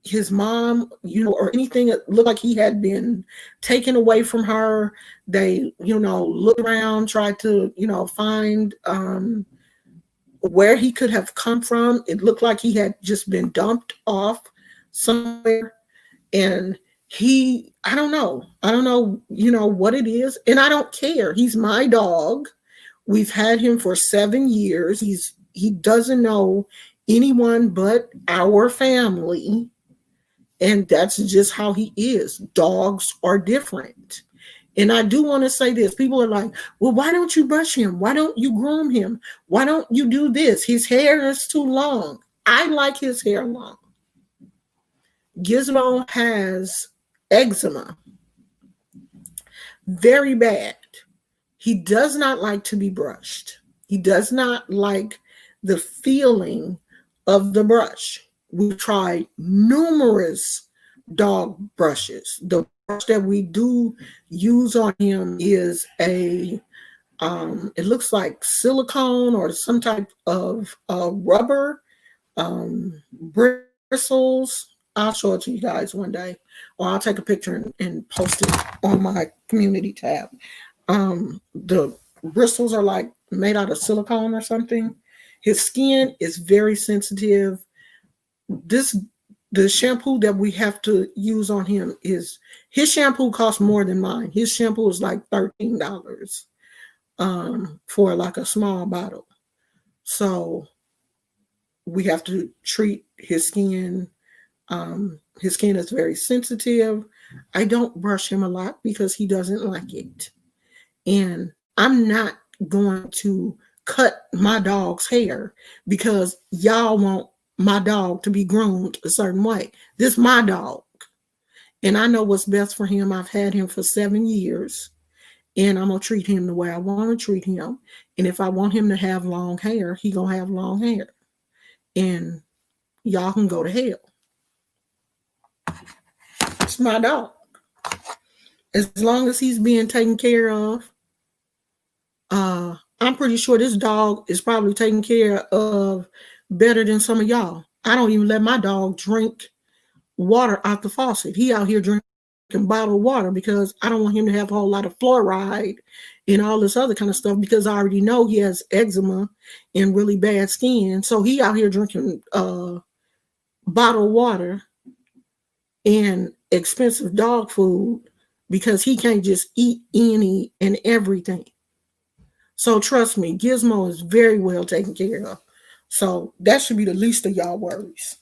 his mom, or anything. It looked like he had been taken away from her. They, looked around, tried to, find where he could have come from. It looked like he had just been dumped off somewhere. And I don't know, what it is. And I don't care. He's my dog. We've had him for 7 years. He doesn't know anyone but our family. And that's just how he is. Dogs are different. And I do want to say this. People are like, well, why don't you brush him? Why don't you groom him? Why don't you do this? His hair is too long. I like his hair long. Gizmo has eczema. Very bad. He does not like to be brushed. He does not like the feeling of the brush. We've tried numerous dog brushes. The brush that we do use on him is it looks like silicone or some type of rubber, bristles. I'll show it to you guys one day, or I'll take a picture and post it on my community tab. The bristles are like made out of silicone or something. His skin is very sensitive. The shampoo that we have to use on him his shampoo costs more than mine. His shampoo is like $13 for like a small bottle. So we have to treat his skin. His skin is very sensitive. I don't brush him a lot because he doesn't like it. And I'm not going to cut my dog's hair because y'all want my dog to be groomed a certain way. This is my dog. And I know what's best for him. I've had him for 7 years. And I'm going to treat him the way I want to treat him. And if I want him to have long hair, he going to have long hair. And y'all can go to hell. It's my dog. As long as he's being taken care of, I'm pretty sure this dog is probably taken care of better than some of y'all. I don't even let my dog drink water out the faucet. He out here drinking bottled water because I don't want him to have a whole lot of fluoride and all this other kind of stuff because I already know he has eczema and really bad skin. So he out here drinking bottled water and expensive dog food because he can't just eat any and everything. So trust me, Gizmo is very well taken care of. So that should be the least of y'all worries.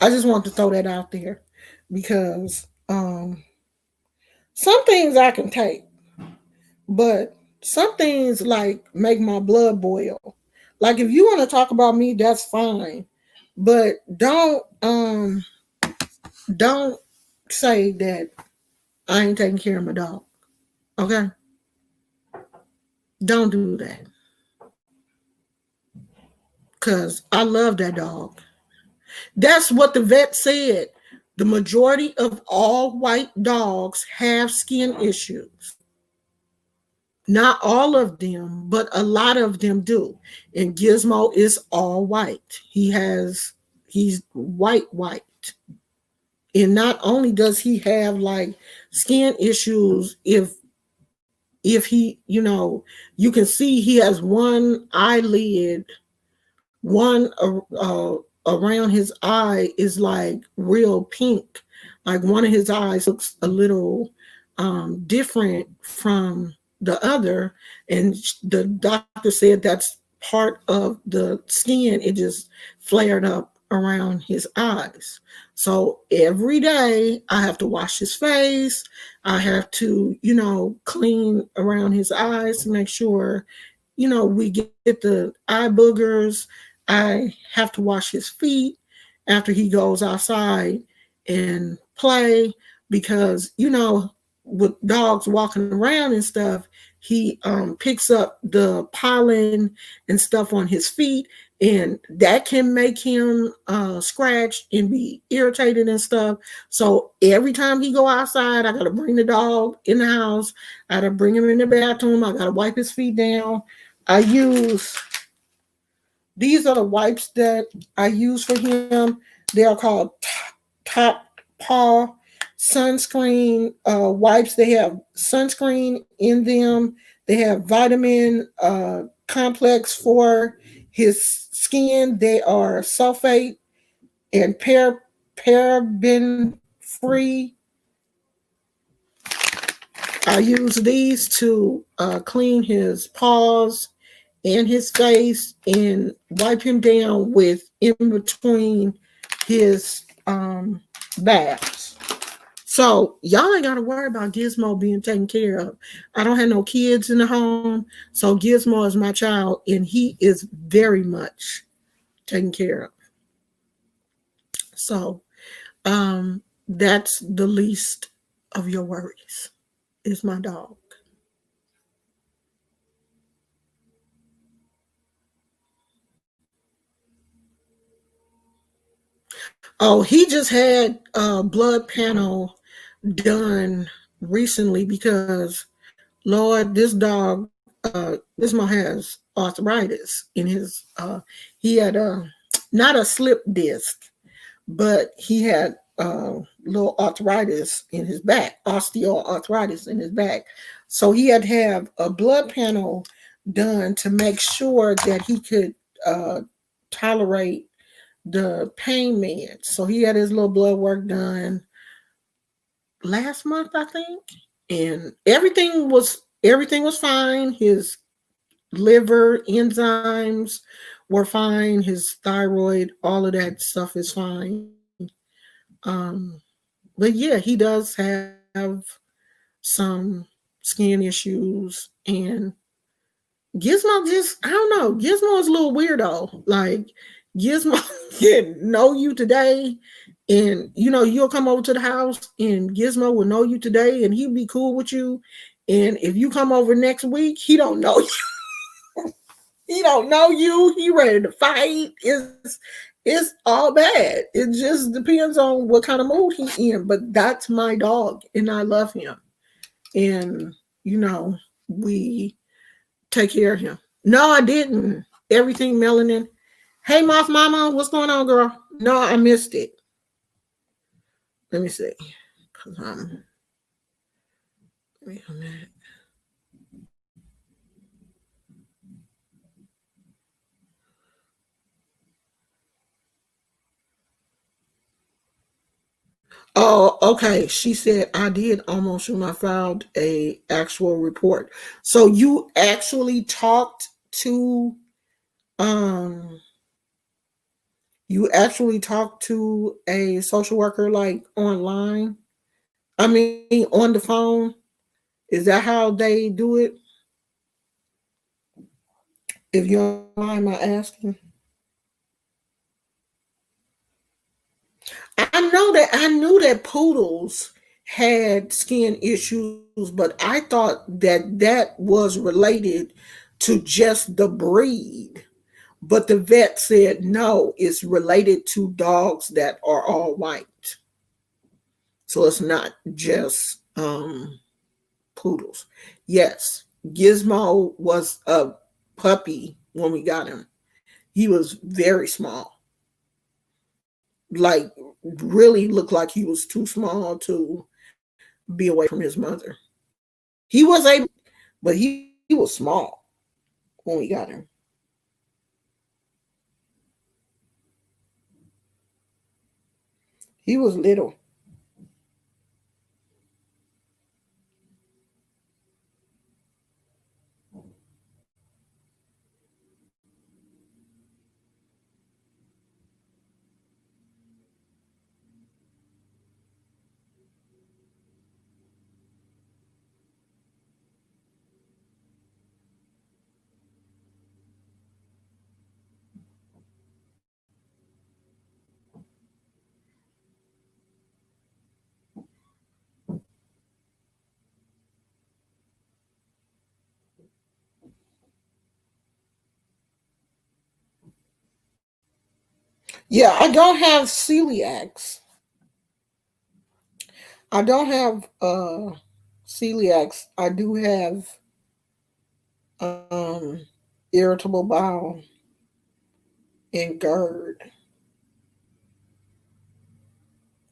I just want to throw that out there because some things I can take, but some things like make my blood boil. Like if you want to talk about me, that's fine. But don't say that I ain't taking care of my dog. Okay? Don't do that. Because I love that dog. That's what the vet said. The majority of all white dogs have skin issues. Not all of them, but a lot of them do. And Gizmo is all white. He's white. And not only does he have like skin issues, if he, you can see he has one eyelid, one around his eye is like real pink. Like one of his eyes looks a little different from the other. And the doctor said that's part of the skin. It just flared up around his eyes. So every day I have to wash his face. I have to, clean around his eyes to make sure, we get the eye boogers. I have to wash his feet after he goes outside and play because, with dogs walking around and stuff, he picks up the pollen and stuff on his feet, and that can make him scratch and be irritated and stuff. So every time he go outside, I got to bring the dog in the house. I got to bring him in the bathroom. I got to wipe his feet down. These are the wipes that I use for him. They are called Top Paw sunscreen wipes. They have sunscreen in them. They have vitamin complex for his skin. They are sulfate and paraben free. I use these to clean his paws and his face and wipe him down with in between his baths. So y'all ain't got to worry about Gizmo being taken care of. I don't have no kids in the home, so Gizmo is my child, and he is very much taken care of. So that's the least of your worries, is my dog. Oh, he just had a blood panel done recently because, Lord, this dog, this one has arthritis in his. He had not a slip disc, but he had little arthritis in his back, osteoarthritis in his back. So he had to have a blood panel done to make sure that he could tolerate the pain meds. So he had his little blood work done last month, I think, and everything was fine. His liver enzymes were fine. His thyroid, all of that stuff is fine. But yeah, he does have some skin issues, and Gizmo just, I don't know, Gizmo is a little weirdo. Like, Gizmo can know you today, and you'll come over to the house and Gizmo will know you today and he'll be cool with you. And if you come over next week, he don't know you. He don't know you. He ready to fight. It's all bad. It just depends on what kind of mood he's in. But that's my dog, and I love him. And we take care of him. No, I didn't. Everything melanin. Hey, Moth Mama, what's going on, girl? No, I missed it. Let me see. Wait a minute. Oh, okay. She said I did almost when I filed a actual report. So you actually talked to um a social worker, like, online? I mean, on the phone? Is that how they do it? If you don't mind my asking. I knew that poodles had skin issues, but I thought that was related to just the breed. But the vet said no, it's related to dogs that are all white. So it's not just poodles. Yes, Gizmo was a puppy when we got him. He was very small. Like, really looked like he was too small to be away from his mother. He was able, but he was small when we got him. He was little. Yeah, I don't have celiacs. I don't have celiacs. I do have um irritable bowel and GERD.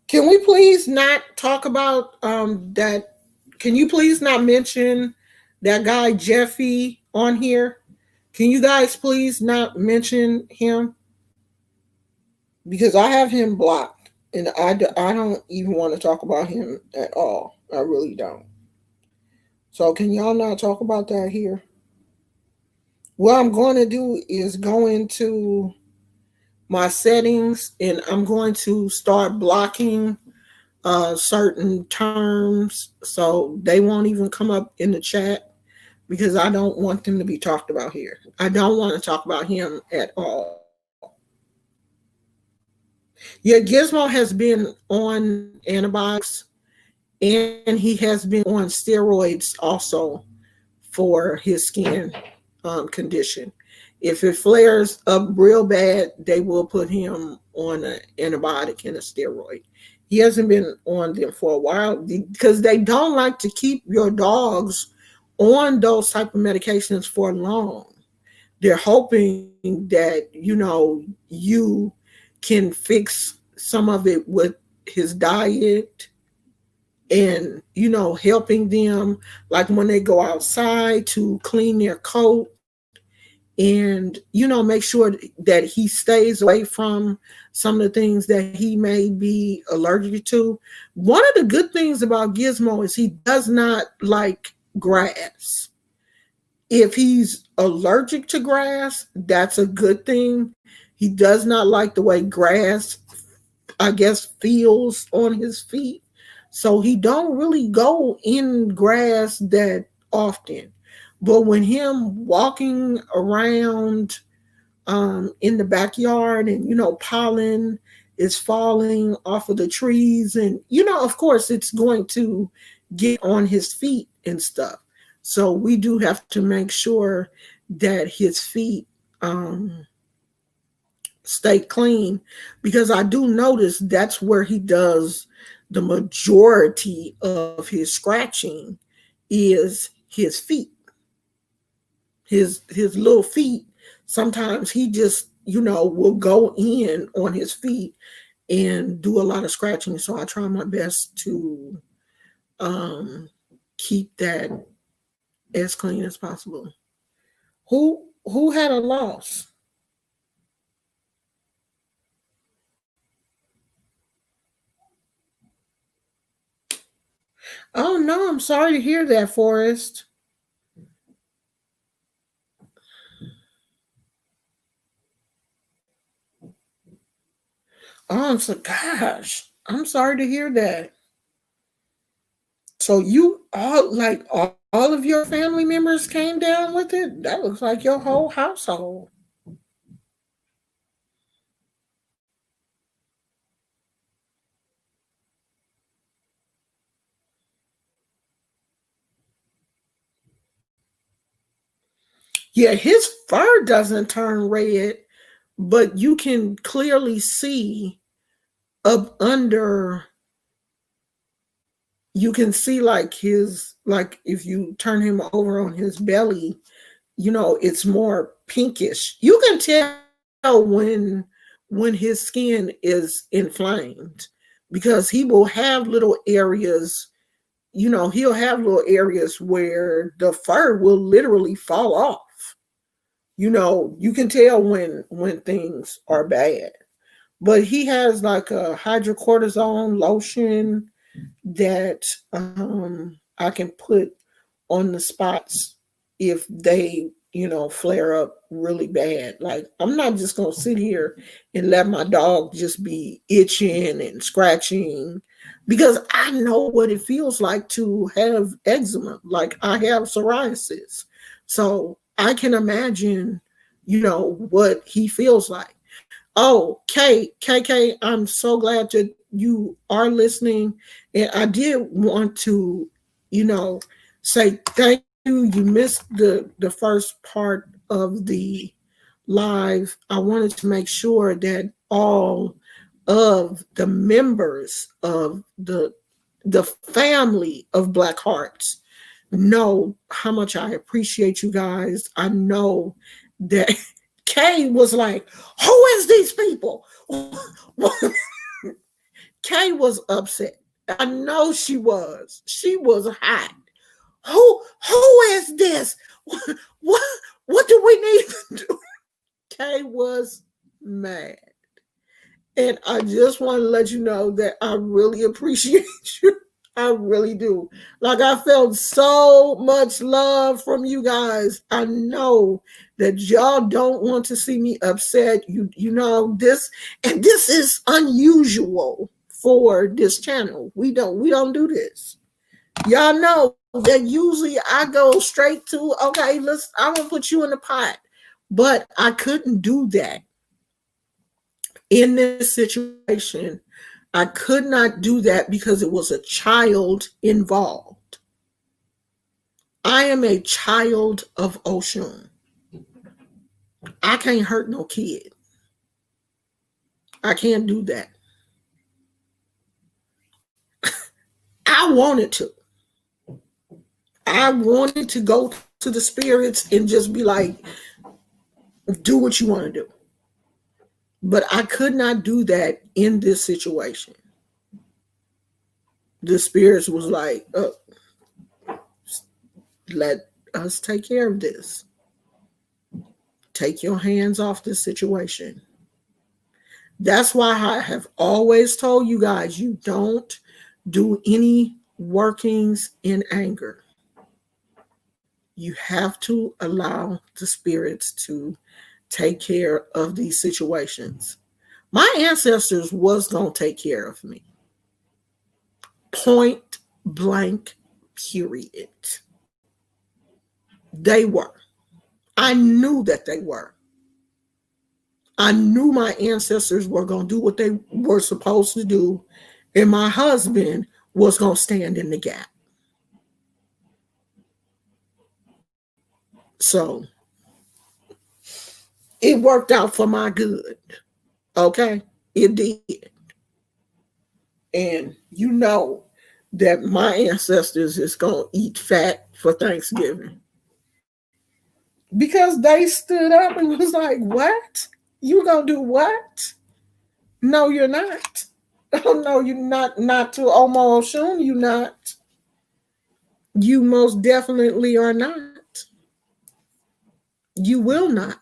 Can we please not talk about that? Can you please not mention that guy Jeffy on here? Can you guys please not mention him? Because I have him blocked. And I don't even want to talk about him at all. I really don't. So can y'all not talk about that here? What I'm going to do is go into my settings and I'm going to start blocking certain terms so they won't even come up in the chat because I don't want them to be talked about here. I don't want to talk about him at all. Yeah, Gizmo has been on antibiotics and he has been on steroids also for his skin condition. If it flares up real bad, they will put him on an antibiotic and a steroid. He hasn't been on them for a while because they don't like to keep your dogs on those type of medications for long. They're hoping that, you can fix some of it with his diet and, helping them like when they go outside to clean their coat and, make sure that he stays away from some of the things that he may be allergic to. One of the good things about Gizmo is he does not like grass. If he's allergic to grass, that's a good thing. He does not like the way grass, I guess, feels on his feet. So he don't really go in grass that often. But when him walking around in the backyard and, pollen is falling off of the trees and, of course it's going to get on his feet and stuff. So we do have to make sure that his feet stay clean because I do notice that's where he does the majority of his scratching is his feet. His little feet. Sometimes he just, will go in on his feet and do a lot of scratching. So I try my best to keep that as clean as possible. Who had a loss? Oh no, I'm sorry to hear that, Forrest. Oh, I'm so gosh. I'm sorry to hear that. So you all of your family members came down with it? That looks like your whole household. Yeah, his fur doesn't turn red, but you can clearly see up under, you can see like if you turn him over on his belly, it's more pinkish. You can tell when his skin is inflamed because he will have little areas, he'll have little areas where the fur will literally fall off. You can tell when things are bad. But he has like a hydrocortisone lotion that I can put on the spots if they, flare up really bad. Like I'm not just gonna sit here and let my dog just be itching and scratching because I know what it feels like to have eczema. Like I have psoriasis. So I can imagine, what he feels like. Oh, KK, I'm so glad that you are listening. And I did want to, say thank you. You missed the first part of the live. I wanted to make sure that all of the members of the family of Black Hearts know how much I appreciate you guys. I know that Kay was like, who is these people? Kay was upset. I know she was. She was hot. Who is this? What what do we need to do? Kay was mad. And I just want to let you know that I really appreciate you. I really do. Like, I felt so much love from you guys. I know that y'all don't want to see me upset. You know this, and this is unusual for this channel. We don't do this. Y'all know that usually I go straight to, okay, I'm gonna put you in the pot. But I couldn't do that in this situation. I could not do that because it was a child involved. I am a child of Oshun. I can't hurt no kid. I can't do that. I wanted to. I wanted to go to the spirits and just be like, do what you want to do. But I could not do that in this situation. The spirits was like, oh, let us take care of this. Take your hands off this situation. That's why I have always told you guys, you don't do any workings in anger. You have to allow the spirits to take care of these situations. My ancestors was going to take care of me. Point blank, period. They were. I knew that they were. I knew my ancestors were going to do what they were supposed to do, and my husband was going to stand in the gap. So it worked out for my good. Okay? It did. And you know that my ancestors is going to eat fat for Thanksgiving. Because they stood up and was like, what? You going to do what? No, you're not. Oh, no, you're not to Omo Oshun. You not. You most definitely are not. You will not.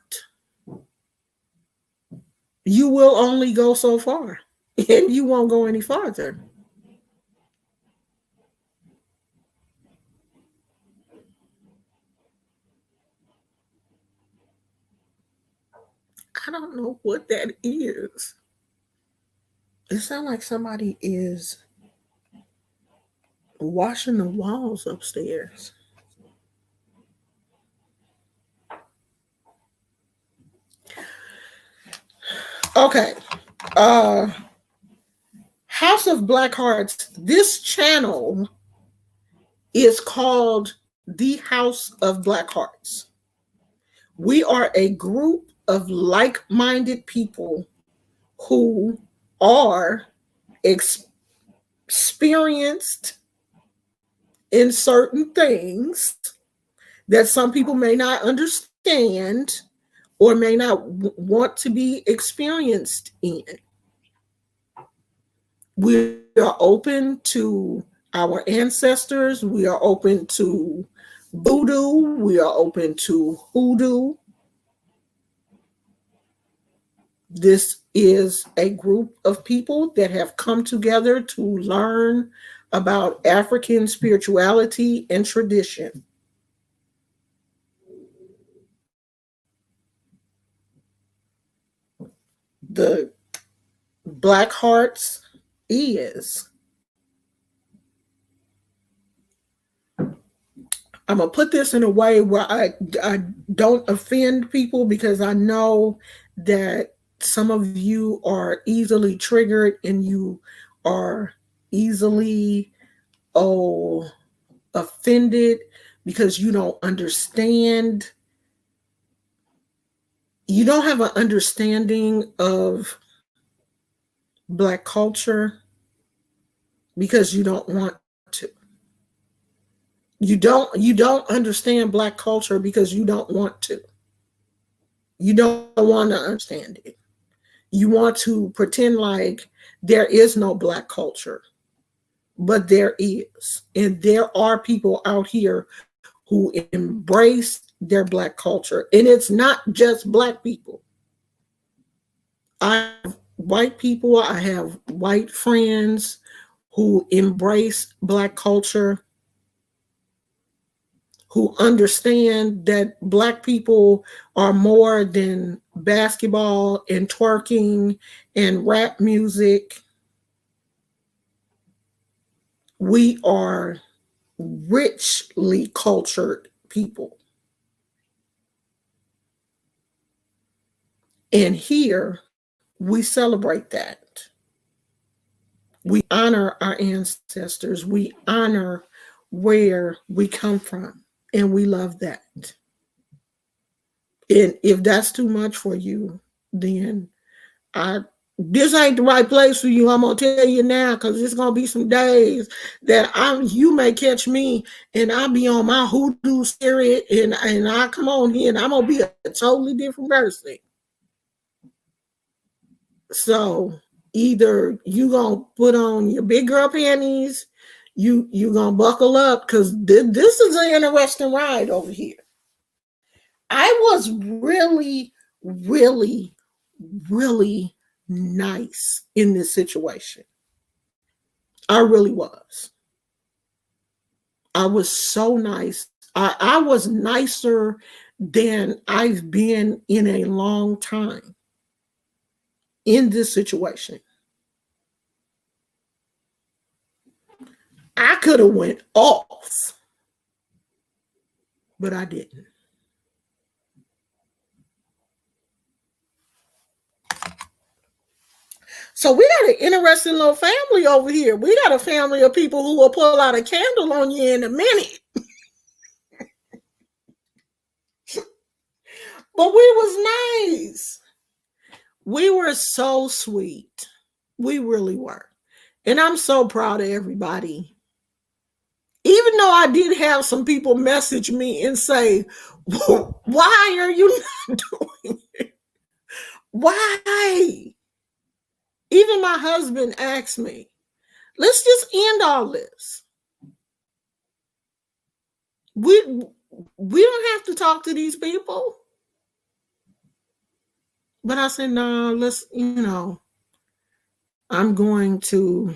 You will only go so far, and you won't go any farther. I don't know what that is. It sounds like somebody is washing the walls upstairs. Okay. House of Black Hearts. This channel is called The House of Black Hearts. We are a group of like-minded people who are experienced in certain things that some people may not understand or may not want to be experienced in. We are open to our ancestors. We are open to voodoo. We are open to hoodoo. This is a group of people that have come together to learn about African spirituality and tradition. The Black Hearts is, I'm going to put this in a way where I don't offend people, because I know that some of you are easily triggered and you are easily offended because you don't understand. You don't have an understanding of Black culture because you don't want to. You don't understand Black culture because you don't want to. You don't want to understand it. You want to pretend like there is no Black culture, but there is. And there are people out here who embrace their Black culture. And it's not just Black people. I've white people, I have white friends who embrace Black culture, who understand that Black people are more than basketball and twerking and rap music. We are richly cultured people. And here we celebrate that. We honor our ancestors. We honor where we come from. And we love that. And if that's too much for you, then this ain't the right place for you. I'm gonna tell you now, because it's gonna be some days that you may catch me and I'll be on my hoodoo spirit and I come on here and I'm gonna be a totally different person. So either you gonna put on your big girl panties, you gonna buckle up, because this is an interesting ride over here. I was really, really, really nice in this situation. I really was. I was so nice. I was nicer than I've been in a long time in this situation. I could have went off, but I didn't. So we got an interesting little family over here. We got a family of people who will pull out a candle on you in a minute. But we was nice. We were so sweet. We really were. And I'm so proud of everybody. Even though I did have some people message me and say, why are you not doing it? Why? Even my husband asked me, let's just end all this. We don't have to talk to these people. But I said, no, let's, I'm going to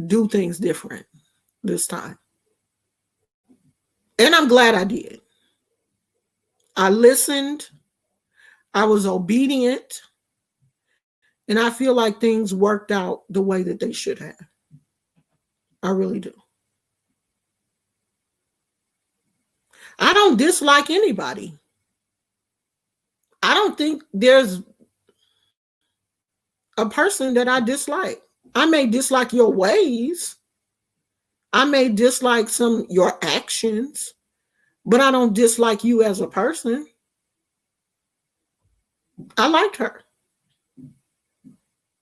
do things different this time. And I'm glad I did. I listened. I was obedient. And I feel like things worked out the way that they should have. I really do. I don't dislike anybody. I don't think there's a person that I dislike. I may dislike your ways. I may dislike your actions, but I don't dislike you as a person. I liked her.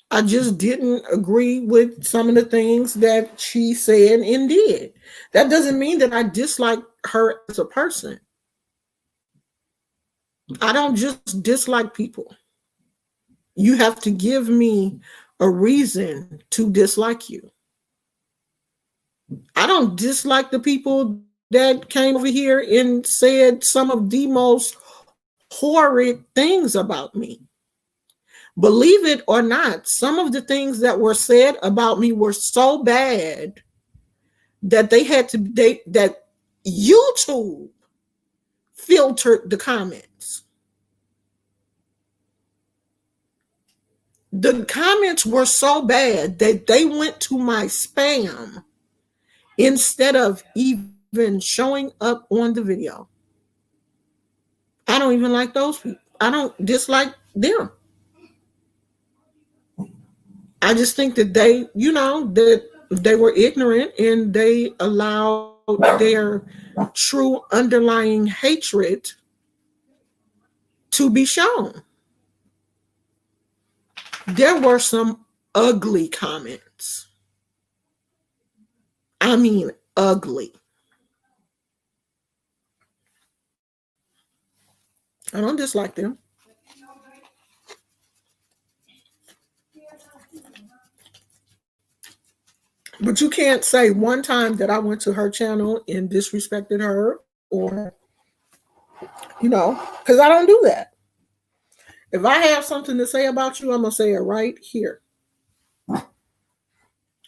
I just didn't agree with some of the things that she said and did. That doesn't mean that I dislike her as a person. I don't just dislike people. You have to give me a reason to dislike you. I don't dislike the people that came over here and said some of the most horrid things about me. Believe it or not, some of the things that were said about me were so bad that that YouTube filtered the comments. The comments were so bad that they went to my spam instead of even showing up on the video. I don't even like those people. I don't dislike them. I just think that that they were ignorant and they allowed their true underlying hatred to be shown. There were some ugly comments. I mean, ugly. I don't dislike them. But you can't say one time that I went to her channel and disrespected her, or, because I don't do that. If I have something to say about you, I'm going to say it right here.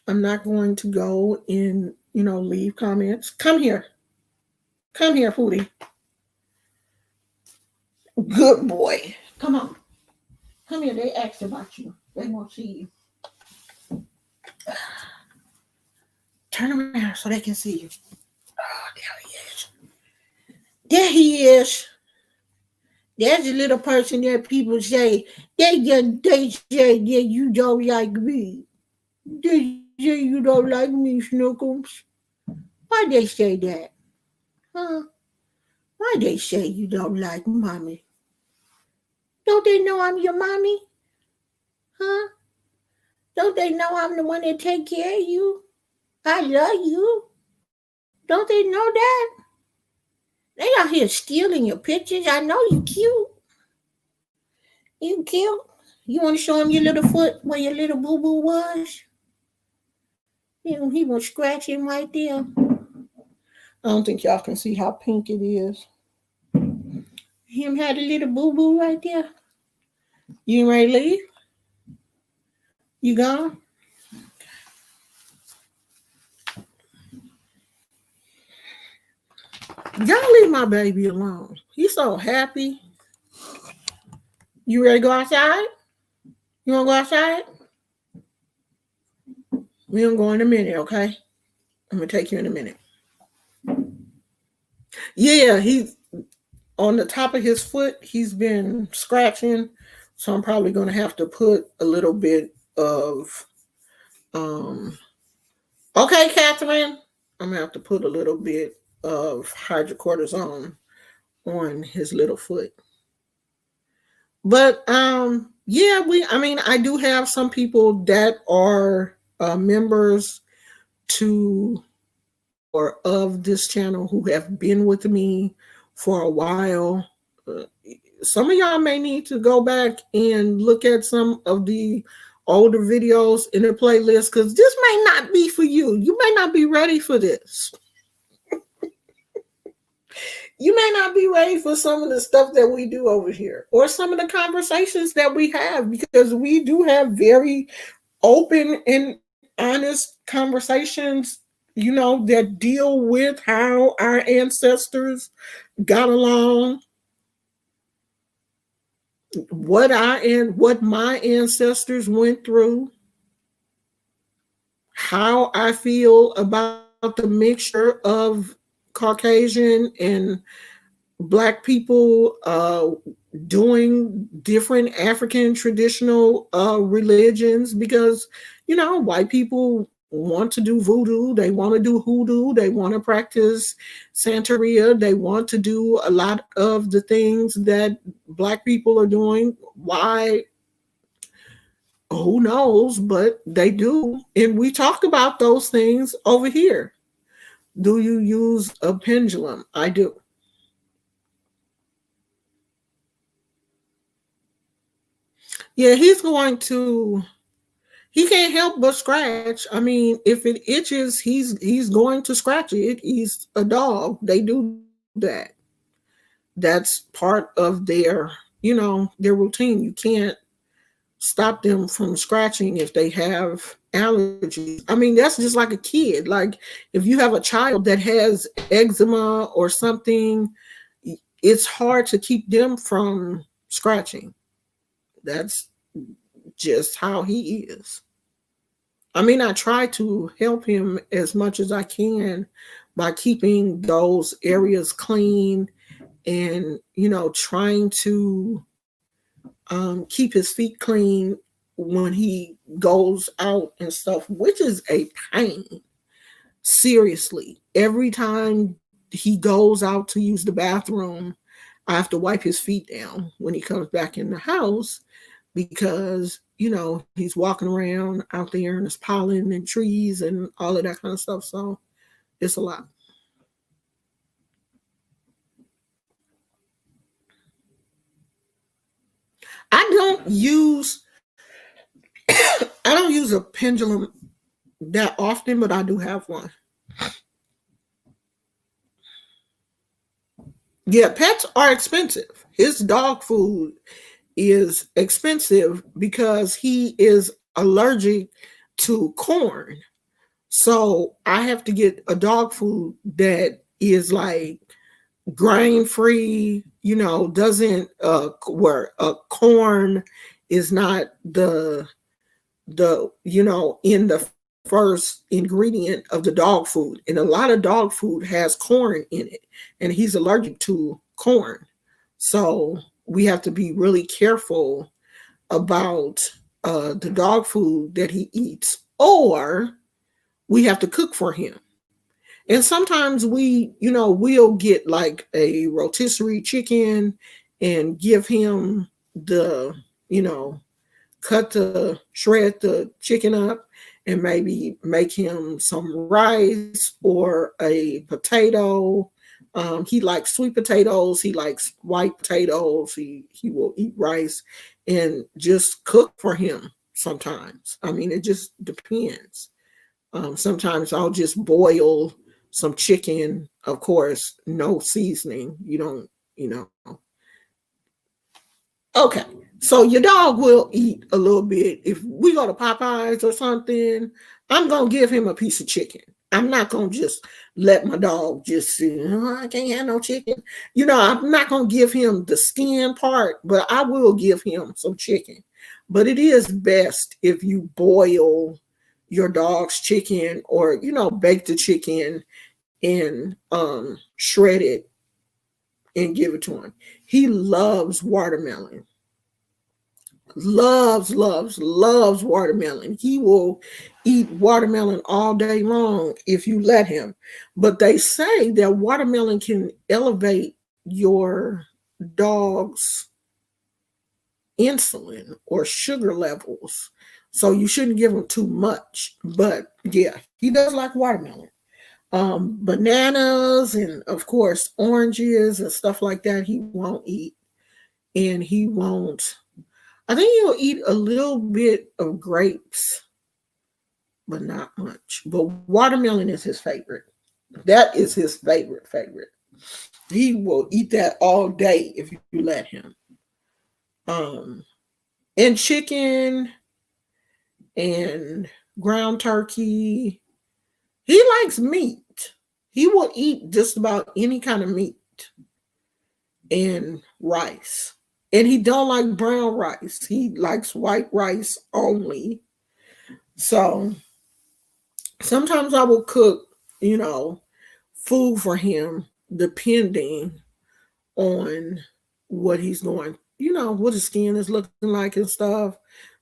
I'm not going to go and, leave comments. Come here. Come here, Pootie. Good boy. Come on. Come here. They asked about you. They want to see you. Turn around so they can see you. Oh, there he is. There he is. There's a little person that people say, they say that you don't like me. They say you don't like me, Snookums. Why they say that? Huh? Why they say you don't like mommy? Don't they know I'm your mommy? Huh? Don't they know I'm the one that take care of you? I love you. Don't they know that? They out here stealing your pictures. I know you cute. You cute. You want to show him your little foot where your little boo-boo was? He was scratching right there. I don't think y'all can see how pink it is. Him had a little boo-boo right there. You ready to leave? You gone? Y'all leave my baby alone. He's so happy. You ready to go outside? You want to go outside? We're going to go in a minute, okay? I'm going to take you in a minute. Yeah, he's on the top of his foot. He's been scratching. So I'm probably going to have to put a little bit of, okay, Catherine. I'm going to have to put a little bit of hydrocortisone on his little foot. But yeah, I do have some people that are members to or of this channel who have been with me for a while. Some of y'all may need to go back and look at some of the older videos in the playlist because this may not be for you. You may not be ready for this. You may not be ready for some of the stuff that we do over here or some of the conversations that we have, because we do have very open and honest conversations, that deal with how our ancestors got along, what my ancestors went through, how I feel about the mixture of Caucasian and Black people doing different African traditional religions, because white people want to do voodoo, they want to do hoodoo, they want to practice Santeria, they want to do a lot of the things that Black people are doing. Why? Who knows? But they do, and we talk about those things over here. Do you use a pendulum? I do. Yeah, he can't help but scratch. I mean, if it itches, he's going to scratch it. He's a dog. They do that. That's part of their routine. You can't stop them from scratching if they have allergies. I mean, that's just like a kid. Like if you have a child that has eczema or something, it's hard to keep them from scratching. That's just how he is. I mean, I try to help him as much as I can by keeping those areas clean and, trying to keep his feet clean when he goes out and stuff, which is a pain. Seriously, every time he goes out to use the bathroom, I have to wipe his feet down when he comes back in the house, because he's walking around out there and there's pollen and trees and all of that kind of stuff. So it's a lot. I don't use a pendulum that often, but I do have one. Yeah, pets are expensive. His dog food is expensive because he is allergic to corn. So I have to get a dog food that is like grain free, doesn't where corn is not the in the first ingredient of the dog food. And a lot of dog food has corn in it, and he's allergic to corn. So we have to be really careful about the dog food that he eats, or we have to cook for him. And sometimes we'll get like a rotisserie chicken and give him you know, shred the chicken up and maybe make him some rice or a potato. He likes sweet potatoes. He likes white potatoes. He will eat rice, and just cook for him sometimes. I mean, it just depends. Sometimes I'll just boil some chicken, of course, no seasoning. You don't, you know. Okay, so your dog will eat a little bit. If we go to Popeyes or something, I'm going to give him a piece of chicken. I'm not going to just let my dog just say, oh, I can't have no chicken. I'm not going to give him the skin part, but I will give him some chicken. But it is best if you boil your dog's chicken, or bake the chicken and shred it and give it to him. He loves watermelon. Loves watermelon. He will eat watermelon all day long if you let him. But they say that watermelon can elevate your dog's insulin or sugar levels. So you shouldn't give him too much. But yeah, he does like watermelon. Bananas and of course oranges and stuff like that he won't eat. And he won't, I think he'll eat a little bit of grapes, but not much. But watermelon is his favorite. That is his favorite. He will eat that all day if you let him. And chicken and ground turkey. He likes meat. He will eat just about any kind of meat and rice. And he don't like brown rice. He likes white rice only. So sometimes I will cook, food for him depending on what he's going, what his skin is looking like and stuff.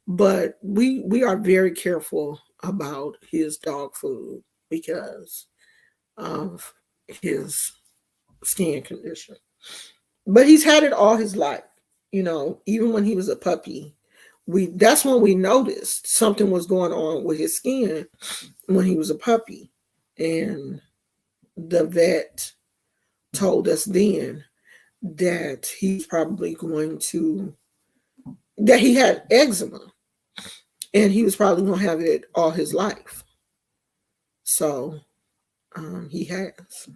But we are very careful about his dog food because of his skin condition. But he's had it all his life, even when he was a puppy. That's when we noticed something was going on with his skin when he was a puppy. And the vet told us then that he's probably that he had eczema, and he was probably going to have it all his life. So he has.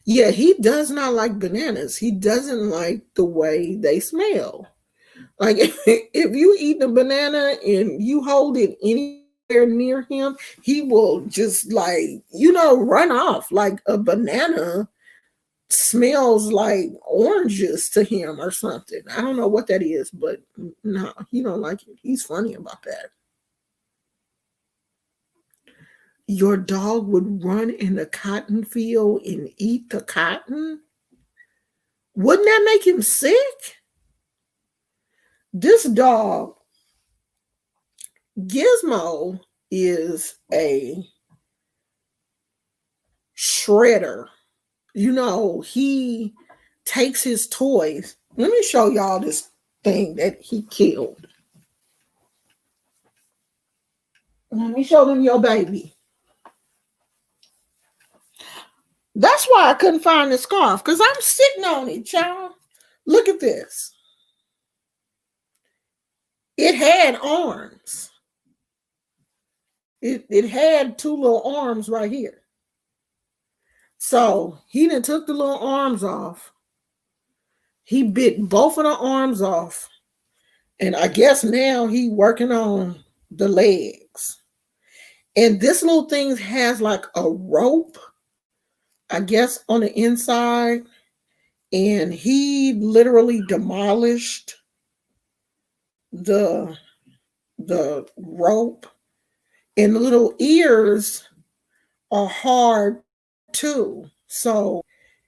Yeah, he does not like bananas. He doesn't like the way they smell. Like if you eat a banana and you hold it anywhere near him, he will just run off. Like a banana smells like oranges to him or something. I don't know what that is, but no, he don't like it. He's funny about that. Your dog would run in the cotton field and eat the cotton? Wouldn't that make him sick? This dog, Gizmo, is a shredder. He takes his toys. Let me show y'all this thing that he killed. Let me show them your baby. That's why I couldn't find the scarf, because I'm sitting on it, y'all. Look at this. It had arms. It had two little arms right here. So he done took the little arms off He bit both of the arms off. And I guess now he working on the legs. And this little thing has like a rope, I guess, on the inside. And he literally demolished the rope. And the little ears are hard too. So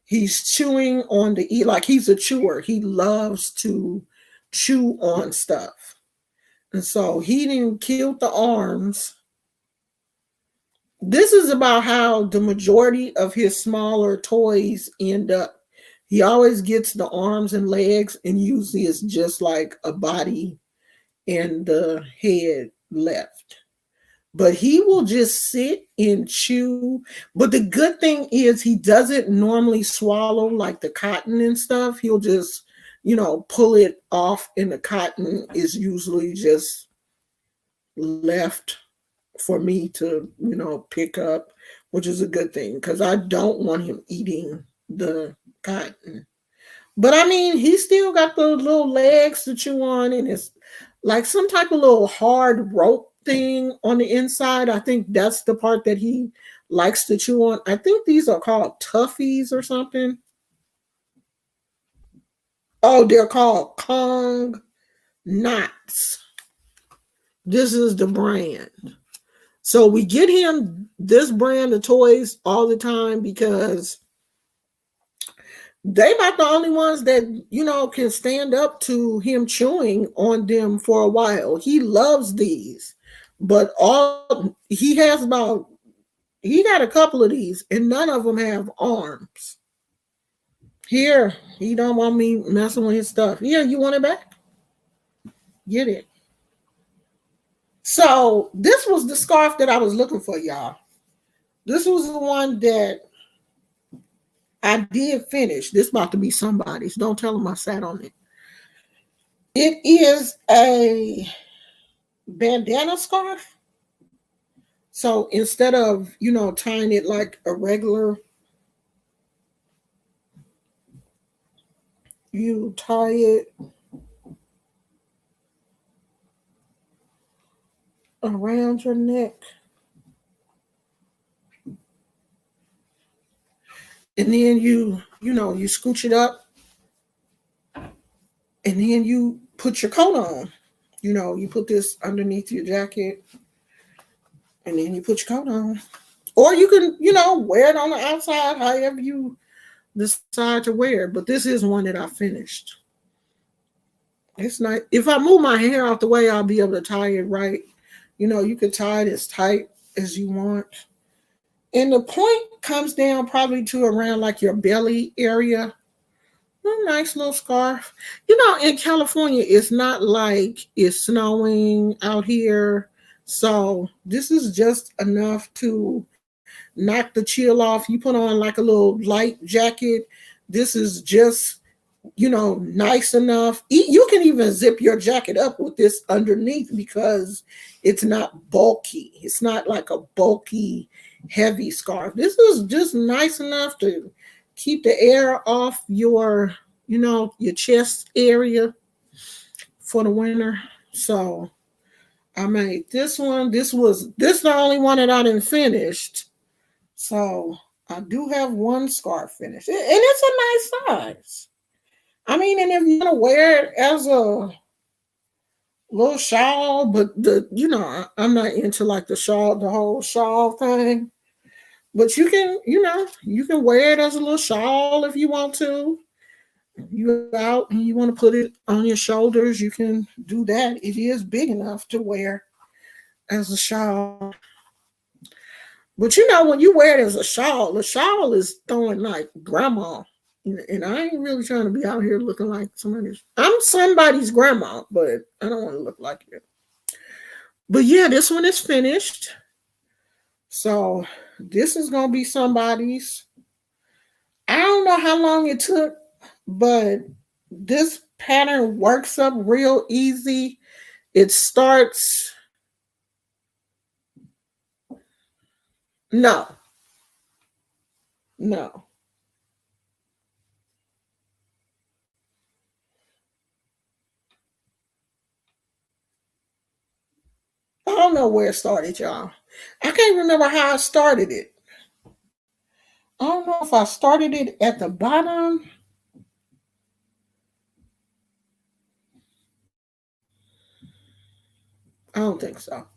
he's chewing on the ear like he's a chewer. He loves to chew on stuff. And so he didn't kill the arms. This is about how the majority of his smaller toys end up. He always gets the arms and legs, and usually it's just like a body and the head left. But he will just sit and chew. But the good thing is he doesn't normally swallow like the cotton and stuff. He'll just, pull it off, and the cotton is usually just left for me to, pick up, which is a good thing because I don't want him eating the cotton. But I mean, he still got the little legs to chew on, and it's like some type of little hard rope thing on the inside. I think that's the part that he likes to chew on. I think these are called Toughies or something. Oh, they're called Kong Knots. This is the brand. So we get him this brand of toys all the time because they about the only ones that, can stand up to him chewing on them for a while. He loves these, but he got a couple of these and none of them have arms. Here, he don't want me messing with his stuff. Here, you want it back? Get it. So this was the scarf that I was looking for, y'all. This was the one that I did finish. This about to be somebody's. Don't tell them I sat on it. It is a bandana scarf. So instead of, tying it like a regular, you tie it around your neck. And then you scooch it up. And then you put your coat on. You put this underneath your jacket. And then you put your coat on. Or you can, wear it on the outside, however you decide to wear it. But this is one that I finished. It's not, if I move my hair out the way, I'll be able to tie it right. You can tie it as tight as you want. And the point comes down probably to around like your belly area. A nice little scarf. In California, it's not like it's snowing out here. So this is just enough to knock the chill off. You put on like a little light jacket. This is just, nice enough. You can even zip your jacket up with this underneath because it's not bulky. It's not like a bulky, heavy scarf. This is just nice enough to keep the air off your, your chest area for the winter. So I made this one. This the only one that I didn't finish. So I do have one scarf finished. And it's a nice size. I mean, and if you want to wear it as a little shawl, but I'm not into like the whole shawl thing. But you can, you can wear it as a little shawl if you want to. You out and you want to put it on your shoulders, you can do that. It is big enough to wear as a shawl. But when you wear it as a shawl, the shawl is throwing like grandma. And I ain't really trying to be out here looking like somebody's. I'm somebody's grandma, but I don't want to look like it. But yeah, this one is finished. So this is going to be somebody's. I don't know how long it took, but this pattern works up real easy. It starts. No. I don't know where it started, y'all. I can't remember how I started it. I don't know if I started it at the bottom. I don't think so.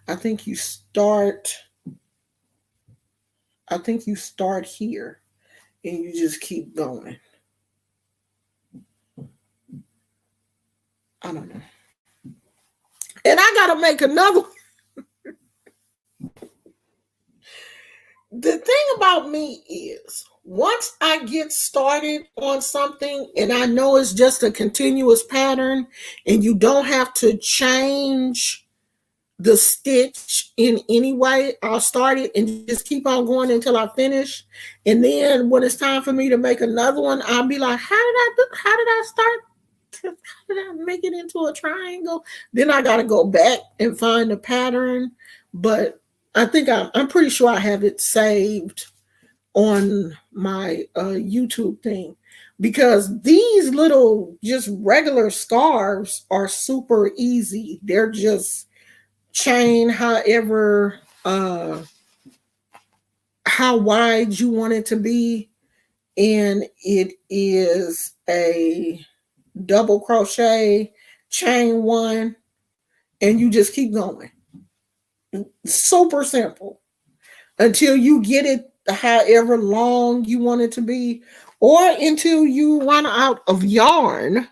I think you start I think you start here and you just keep going. I don't know. And I gotta make another. The thing about me is once I get started on something and I know it's just a continuous pattern and you don't have to change the stitch in any way, I'll start it and just keep on going until I finish. And then when it's time for me to make another one, I'll be like, how did I start? How did I make it into a triangle? Then I got to go back and find the pattern. But I think I'm pretty sure I have it saved on my YouTube thing because these little just regular scarves are super easy. They're just chain however how wide you want it to be, and it is a double crochet, chain one, and you just keep going. Super simple until you get it however long you want it to be, or until you run out of yarn,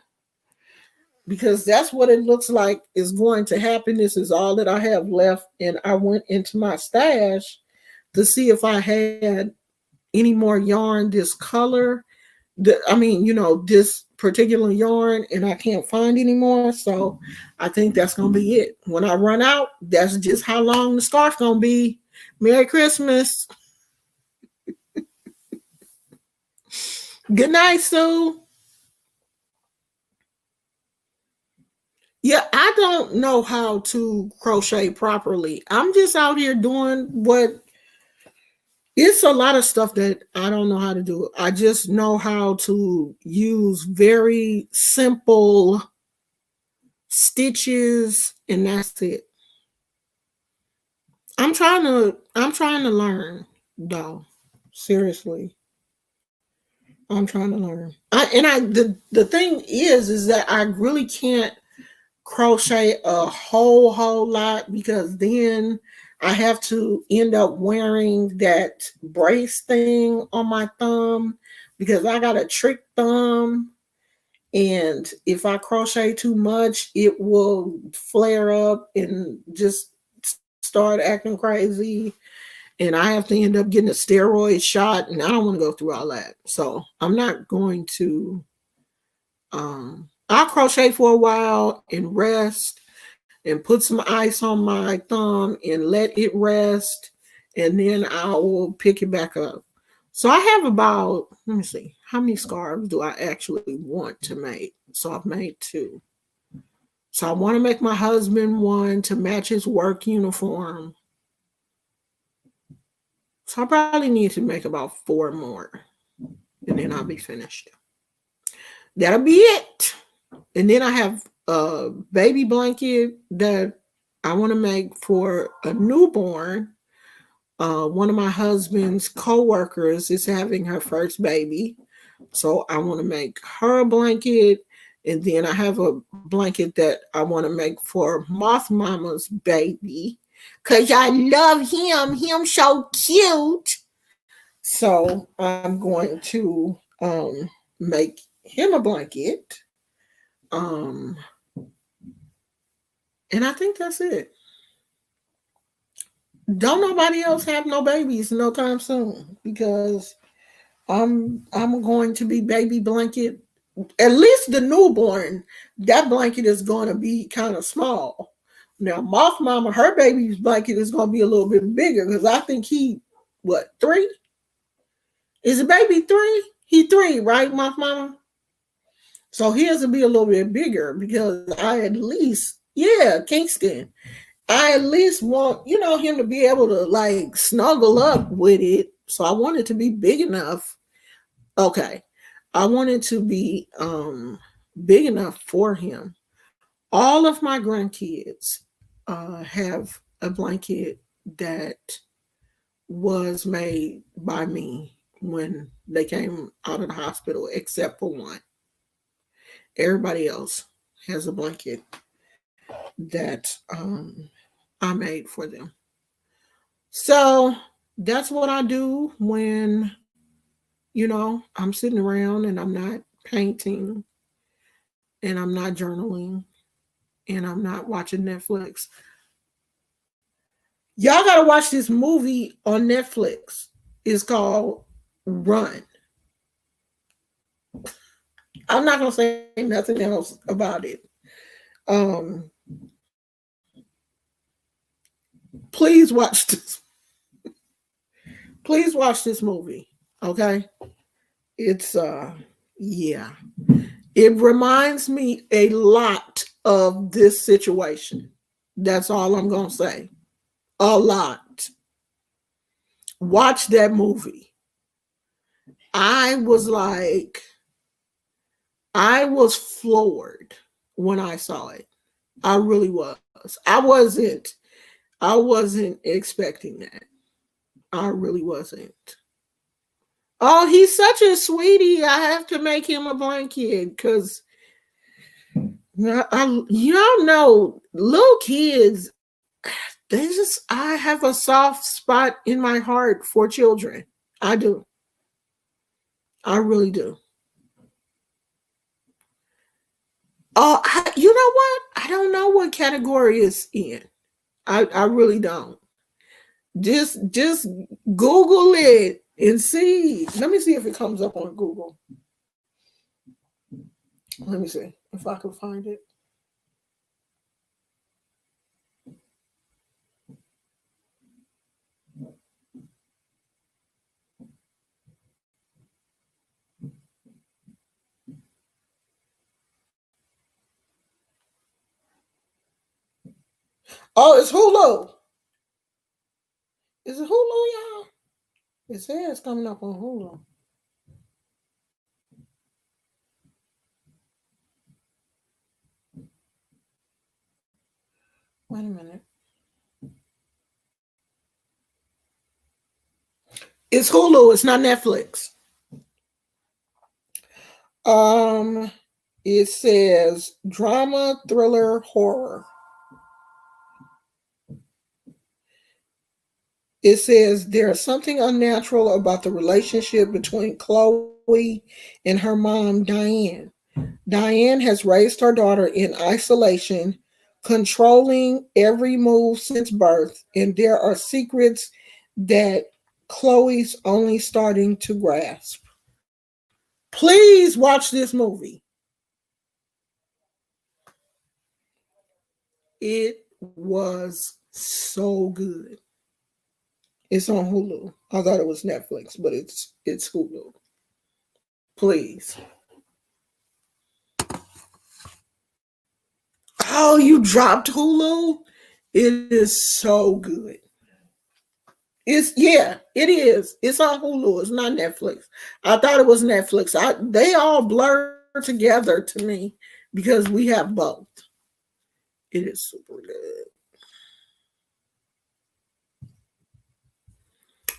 because that's what it looks like is going to happen. This is all that I have left, and I went into my stash to see if I had any more yarn this color. This particular yarn, and I can't find anymore. So I think that's gonna be it. When I run out, that's just how long the scarf gonna be. Merry Christmas. Good night, Sue. Yeah, I don't know how to crochet properly. I'm just out here doing what it's a lot of stuff that I don't know how to do. I just know how to use very simple stitches, and that's it. I'm trying to learn though. Seriously. I'm trying to learn. The thing is that I really can't crochet a whole lot because then I have to end up wearing that brace thing on my thumb because I got a trick thumb. And if I crochet too much, it will flare up and just start acting crazy. And I have to end up getting a steroid shot. And I don't want to go through all that. So I'm not going to I'll crochet for a while and rest and put some ice on my thumb and let it rest. And then I will pick it back up. So I have about, let me see, how many scarves do I actually want to make? So I've made two. So I want to make my husband one to match his work uniform. So I probably need to make about four more. And then I'll be finished. That'll be it. And then I have a baby blanket that I want to make for a newborn. One of my husband's co-workers is having her first baby. So I want to make her a blanket. And then I have a blanket that I want to make for Moth Mama's baby. Because I love him. Him so cute. So I'm going to make him a blanket. And I think that's it. Don't nobody else have no babies no time soon because I'm going to be baby blanket. At least the newborn, that blanket is going to be kind of small. Now, Moth Mama, her baby's blanket is going to be a little bit bigger because I think he, what, 3? Is a baby 3? He 3, right, Moth Mama? So his will be a little bit bigger because I at least, yeah, Kingston. I at least want, him to be able to like snuggle up with it. So I want it to be big enough. Okay. I want it to be big enough for him. All of my grandkids have a blanket that was made by me when they came out of the hospital, except for one. Everybody else has a blanket that I made for them. So that's what I do when, I'm sitting around and I'm not painting and I'm not journaling and I'm not watching Netflix. Y'all got to watch this movie on Netflix. It's called Run. I'm not going to say nothing else about it. Please watch this. Please watch this movie. Okay? It's yeah. It reminds me a lot of this situation. That's all I'm going to say. A lot. Watch that movie. I was floored when I saw it. I really was. I wasn't expecting that. I really wasn't. Oh, he's such a sweetie. I have to make him a blanket because y'all know little kids, I have a soft spot in my heart for children. I do. I really do. Oh, you know what? I don't know what category it's in. I really don't. Just Google it and see. Let me see if it comes up on Google. Let me see if I can find it. Oh, it's Hulu. Is it Hulu, y'all? It says it's coming up on Hulu. Wait a minute. It's Hulu. It's not Netflix. It says drama, thriller, horror. It says there's something unnatural about the relationship between Chloe and her mom, Diane. Diane has raised her daughter in isolation, controlling every move since birth, and there are secrets that Chloe's only starting to grasp. Please watch this movie. It was so good. It's on Hulu. I thought it was Netflix, but it's Hulu. Please. Oh, you dropped Hulu? It is so good. It is. It's on Hulu. It's not Netflix. I thought it was Netflix. They all blur together to me because we have both. It is super good.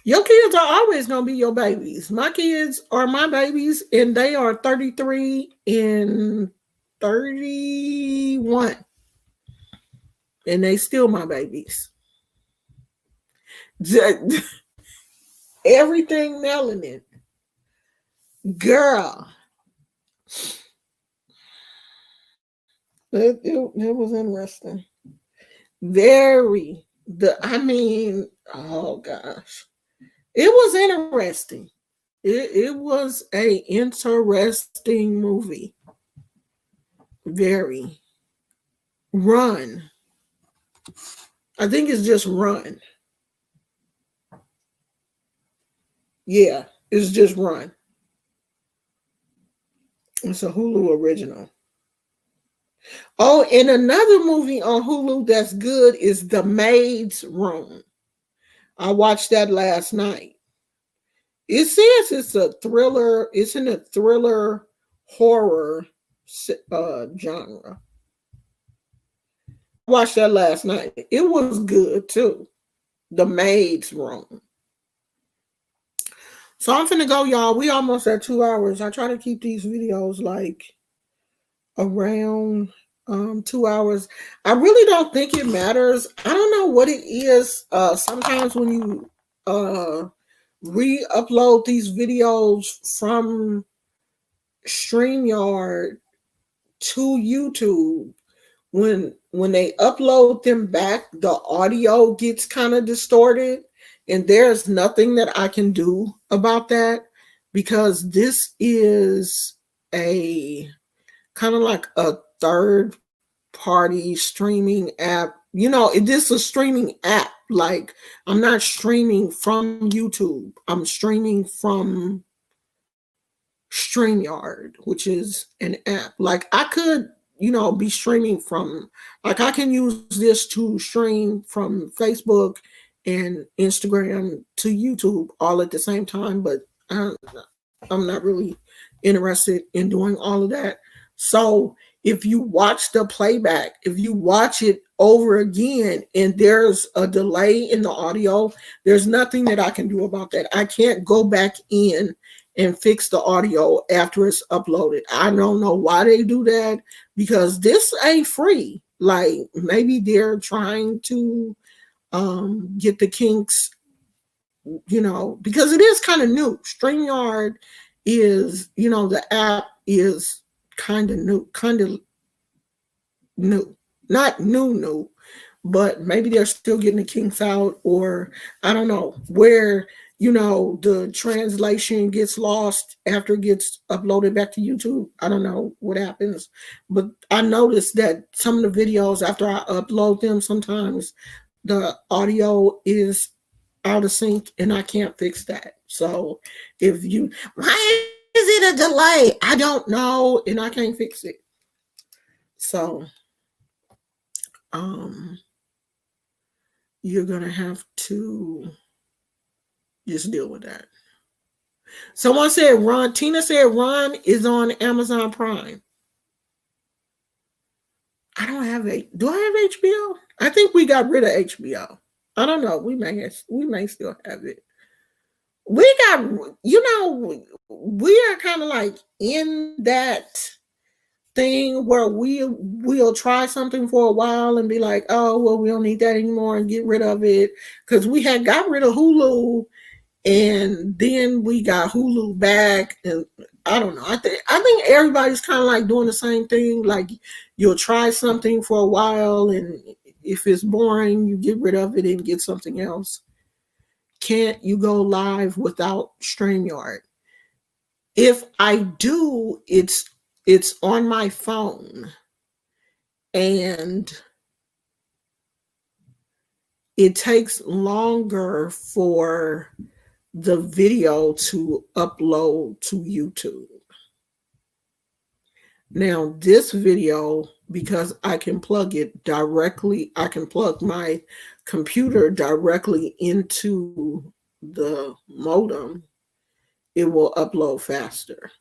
Your kids are always going to be your babies. My kids are my babies, and they are 33 and 31. And they still my babies. Everything melanin. Girl. It was interesting. Very. Oh gosh. It was interesting. It was a interesting movie. Very. Run. I think it's just Run. Yeah, it's just Run. It's a Hulu original. Oh, and another movie on Hulu that's good is The Maid's Room. I watched that last night. It says it's a thriller. It's in a thriller horror genre. watched that last night. It was good too. The Maid's Room. So I'm finna go, y'all. We almost at 2 hours. I try to keep these videos like around 2 hours. I really don't think it matters. I don't know what it is. Sometimes when you re-upload these videos from StreamYard to YouTube, when they upload them back, the audio gets kind of distorted, and there's nothing that I can do about that because this is a kind of like a third party streaming app. You know, this is a streaming app. Like, I'm not streaming from YouTube. I'm streaming from StreamYard, which is an app. Like, I could, be streaming from, like, I can use this to stream from Facebook and Instagram to YouTube all at the same time, but I'm not really interested in doing all of that. So if you watch the playback, if you watch it over again and there's a delay in the audio, there's nothing that I can do about that. I can't go back in and fix the audio after it's uploaded. I don't know why they do that because this ain't free. Like, maybe they're trying to get the kinks, because it is kind of new. StreamYard is, the app is kind of new, not new, but maybe they're still getting the kinks out, or I don't know where, the translation gets lost after it gets uploaded back to YouTube. I don't know what happens, but I noticed that some of the videos after I upload them, sometimes the audio is out of sync and I can't fix that. So why is it a delay? I don't know, and I can't fix it. So you're gonna have to just deal with that. Someone said Tina said Ron is on Amazon Prime. I don't have do I have HBO? I think we got rid of HBO. I don't know. We may still have it. We got, we are kind of like in that thing where we'll try something for a while and be like, oh, well, we don't need that anymore and get rid of it. Because we had got rid of Hulu and then we got Hulu back. And I don't know. I think everybody's kind of like doing the same thing. Like, you'll try something for a while, and if it's boring, you get rid of it and get something else. Can't you go live without StreamYard? If I do, it's on my phone, and it takes longer for the video to upload to YouTube. Now, this video, because I can plug it directly, I can plug my computer directly into the modem, it will upload faster.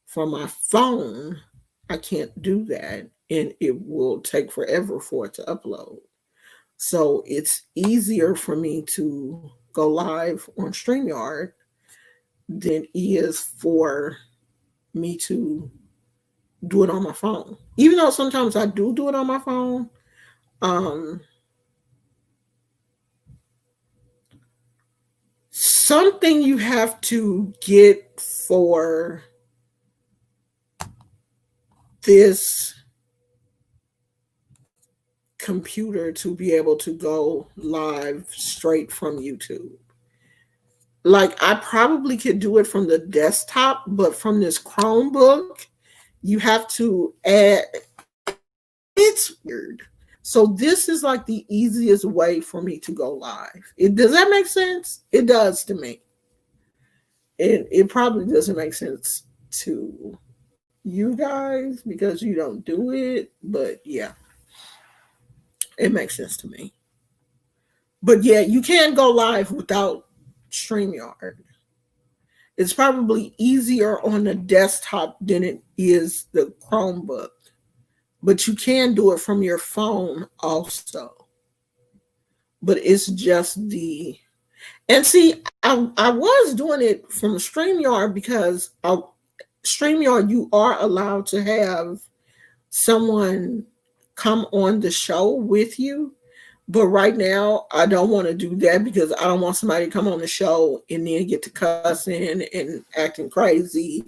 For my phone, I can't do that, and it will take forever for it to upload. So it's easier for me to go live on StreamYard than it is for me to do it on my phone. Even though sometimes I do it on my phone, something you have to get for this computer to be able to go live straight from YouTube. Like, I probably could do it from the desktop, but from this Chromebook, you have to add. It's weird. So this is like the easiest way for me to go live. Does that make sense? It does to me. It probably doesn't make sense to you guys because you don't do it, but yeah, it makes sense to me. But yeah, you can't go live without StreamYard. It's probably easier on the desktop than it is the Chromebook but you can do it from your phone also. But it's just the, and see, I was doing it from StreamYard because StreamYard, you are allowed to have someone come on the show with you. But right now, I don't want to do that because I don't want somebody to come on the show and then get to cussing and acting crazy.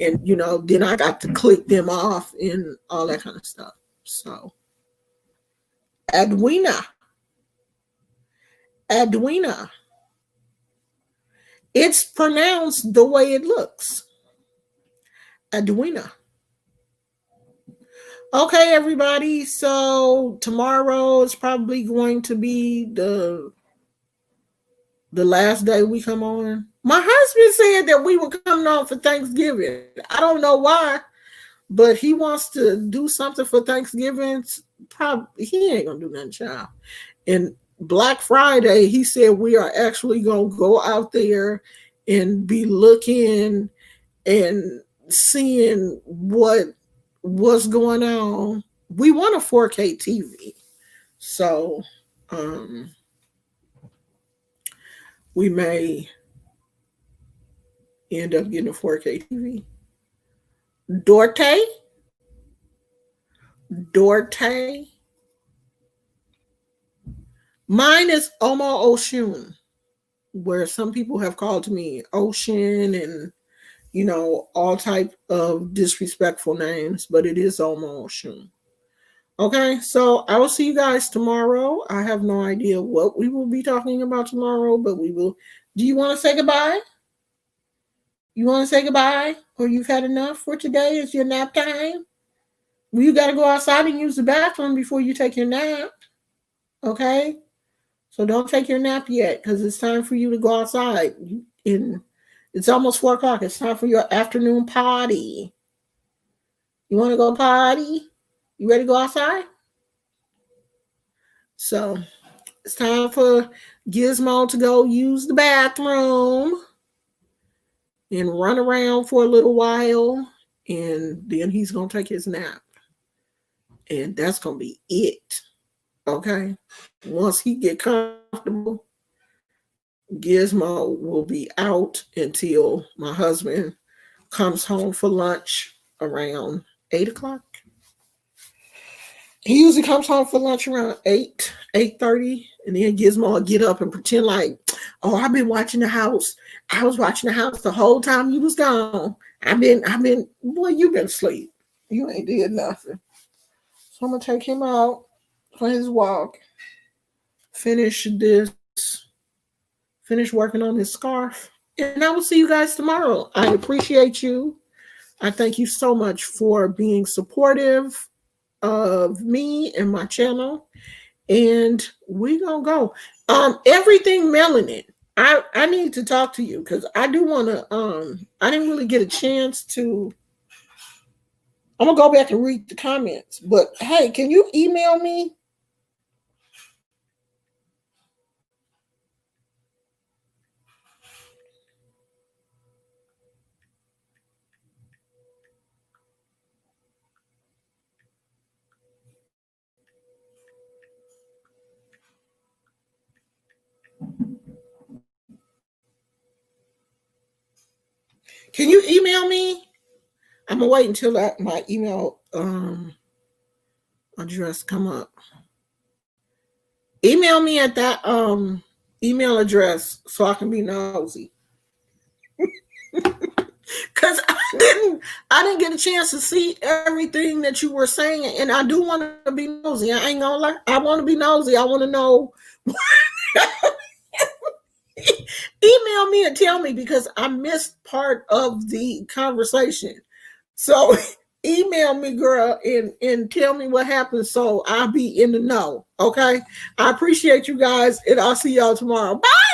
And, then I got to click them off and all that kind of stuff. So, Edwina. It's pronounced the way it looks. Edwina. Okay, everybody. So tomorrow is probably going to be the last day we come on. My husband said that we were coming on for Thanksgiving. I don't know why, but he wants to do something for Thanksgiving. Probably he ain't gonna do nothing, child. And Black Friday, he said we are actually gonna go out there and be looking and seeing what's going on. We want a 4K TV, so we may end up getting a 4K TV. Dorte. Mine is Omo Oshun, where some people have called me Ocean and all type of disrespectful names, but it is Omo Oshun. Okay, so I will see you guys tomorrow. I have no idea what we will be talking about tomorrow, but we will. Do you want to say goodbye? You want to say goodbye? Or you've had enough for today? It's your nap time? Well, you got to go outside and use the bathroom before you take your nap. Okay? So don't take your nap yet because it's time for you to go outside. It's almost 4 o'clock. It's time for your afternoon party. You want to go party? You ready to go outside? So it's time for Gizmo to go use the bathroom and run around for a little while. And then he's going to take his nap. And that's going to be it. Okay? Once he get comfortable, Gizmo will be out until my husband comes home for lunch around 8 o'clock. He usually comes home for lunch around 8:30, and then Gizmo will get up and pretend like, oh, I've been watching the house. I was watching the house the whole time you was gone. Boy, you've been asleep. You ain't did nothing. So I'm going to take him out for his walk, finish working on his scarf, and I will see you guys tomorrow. I appreciate you. I thank you so much for being supportive of me and my channel, and we gonna go. Everything melanin. I need to talk to you because I do want to. I didn't really get a chance to. I'm gonna go back and read the comments, but hey, can you email me? Can you email me? I'm gonna wait until my email address come up. Email me at that email address so I can be nosy. Because I didn't get a chance to see everything that you were saying, and I do want to be nosy. I ain't gonna lie. I want to be nosy. I want to know. Email me and tell me because I missed part of the conversation. So email me, girl, and tell me what happened so I'll be in the know. Okay. I appreciate you guys, and I'll see y'all tomorrow. Bye.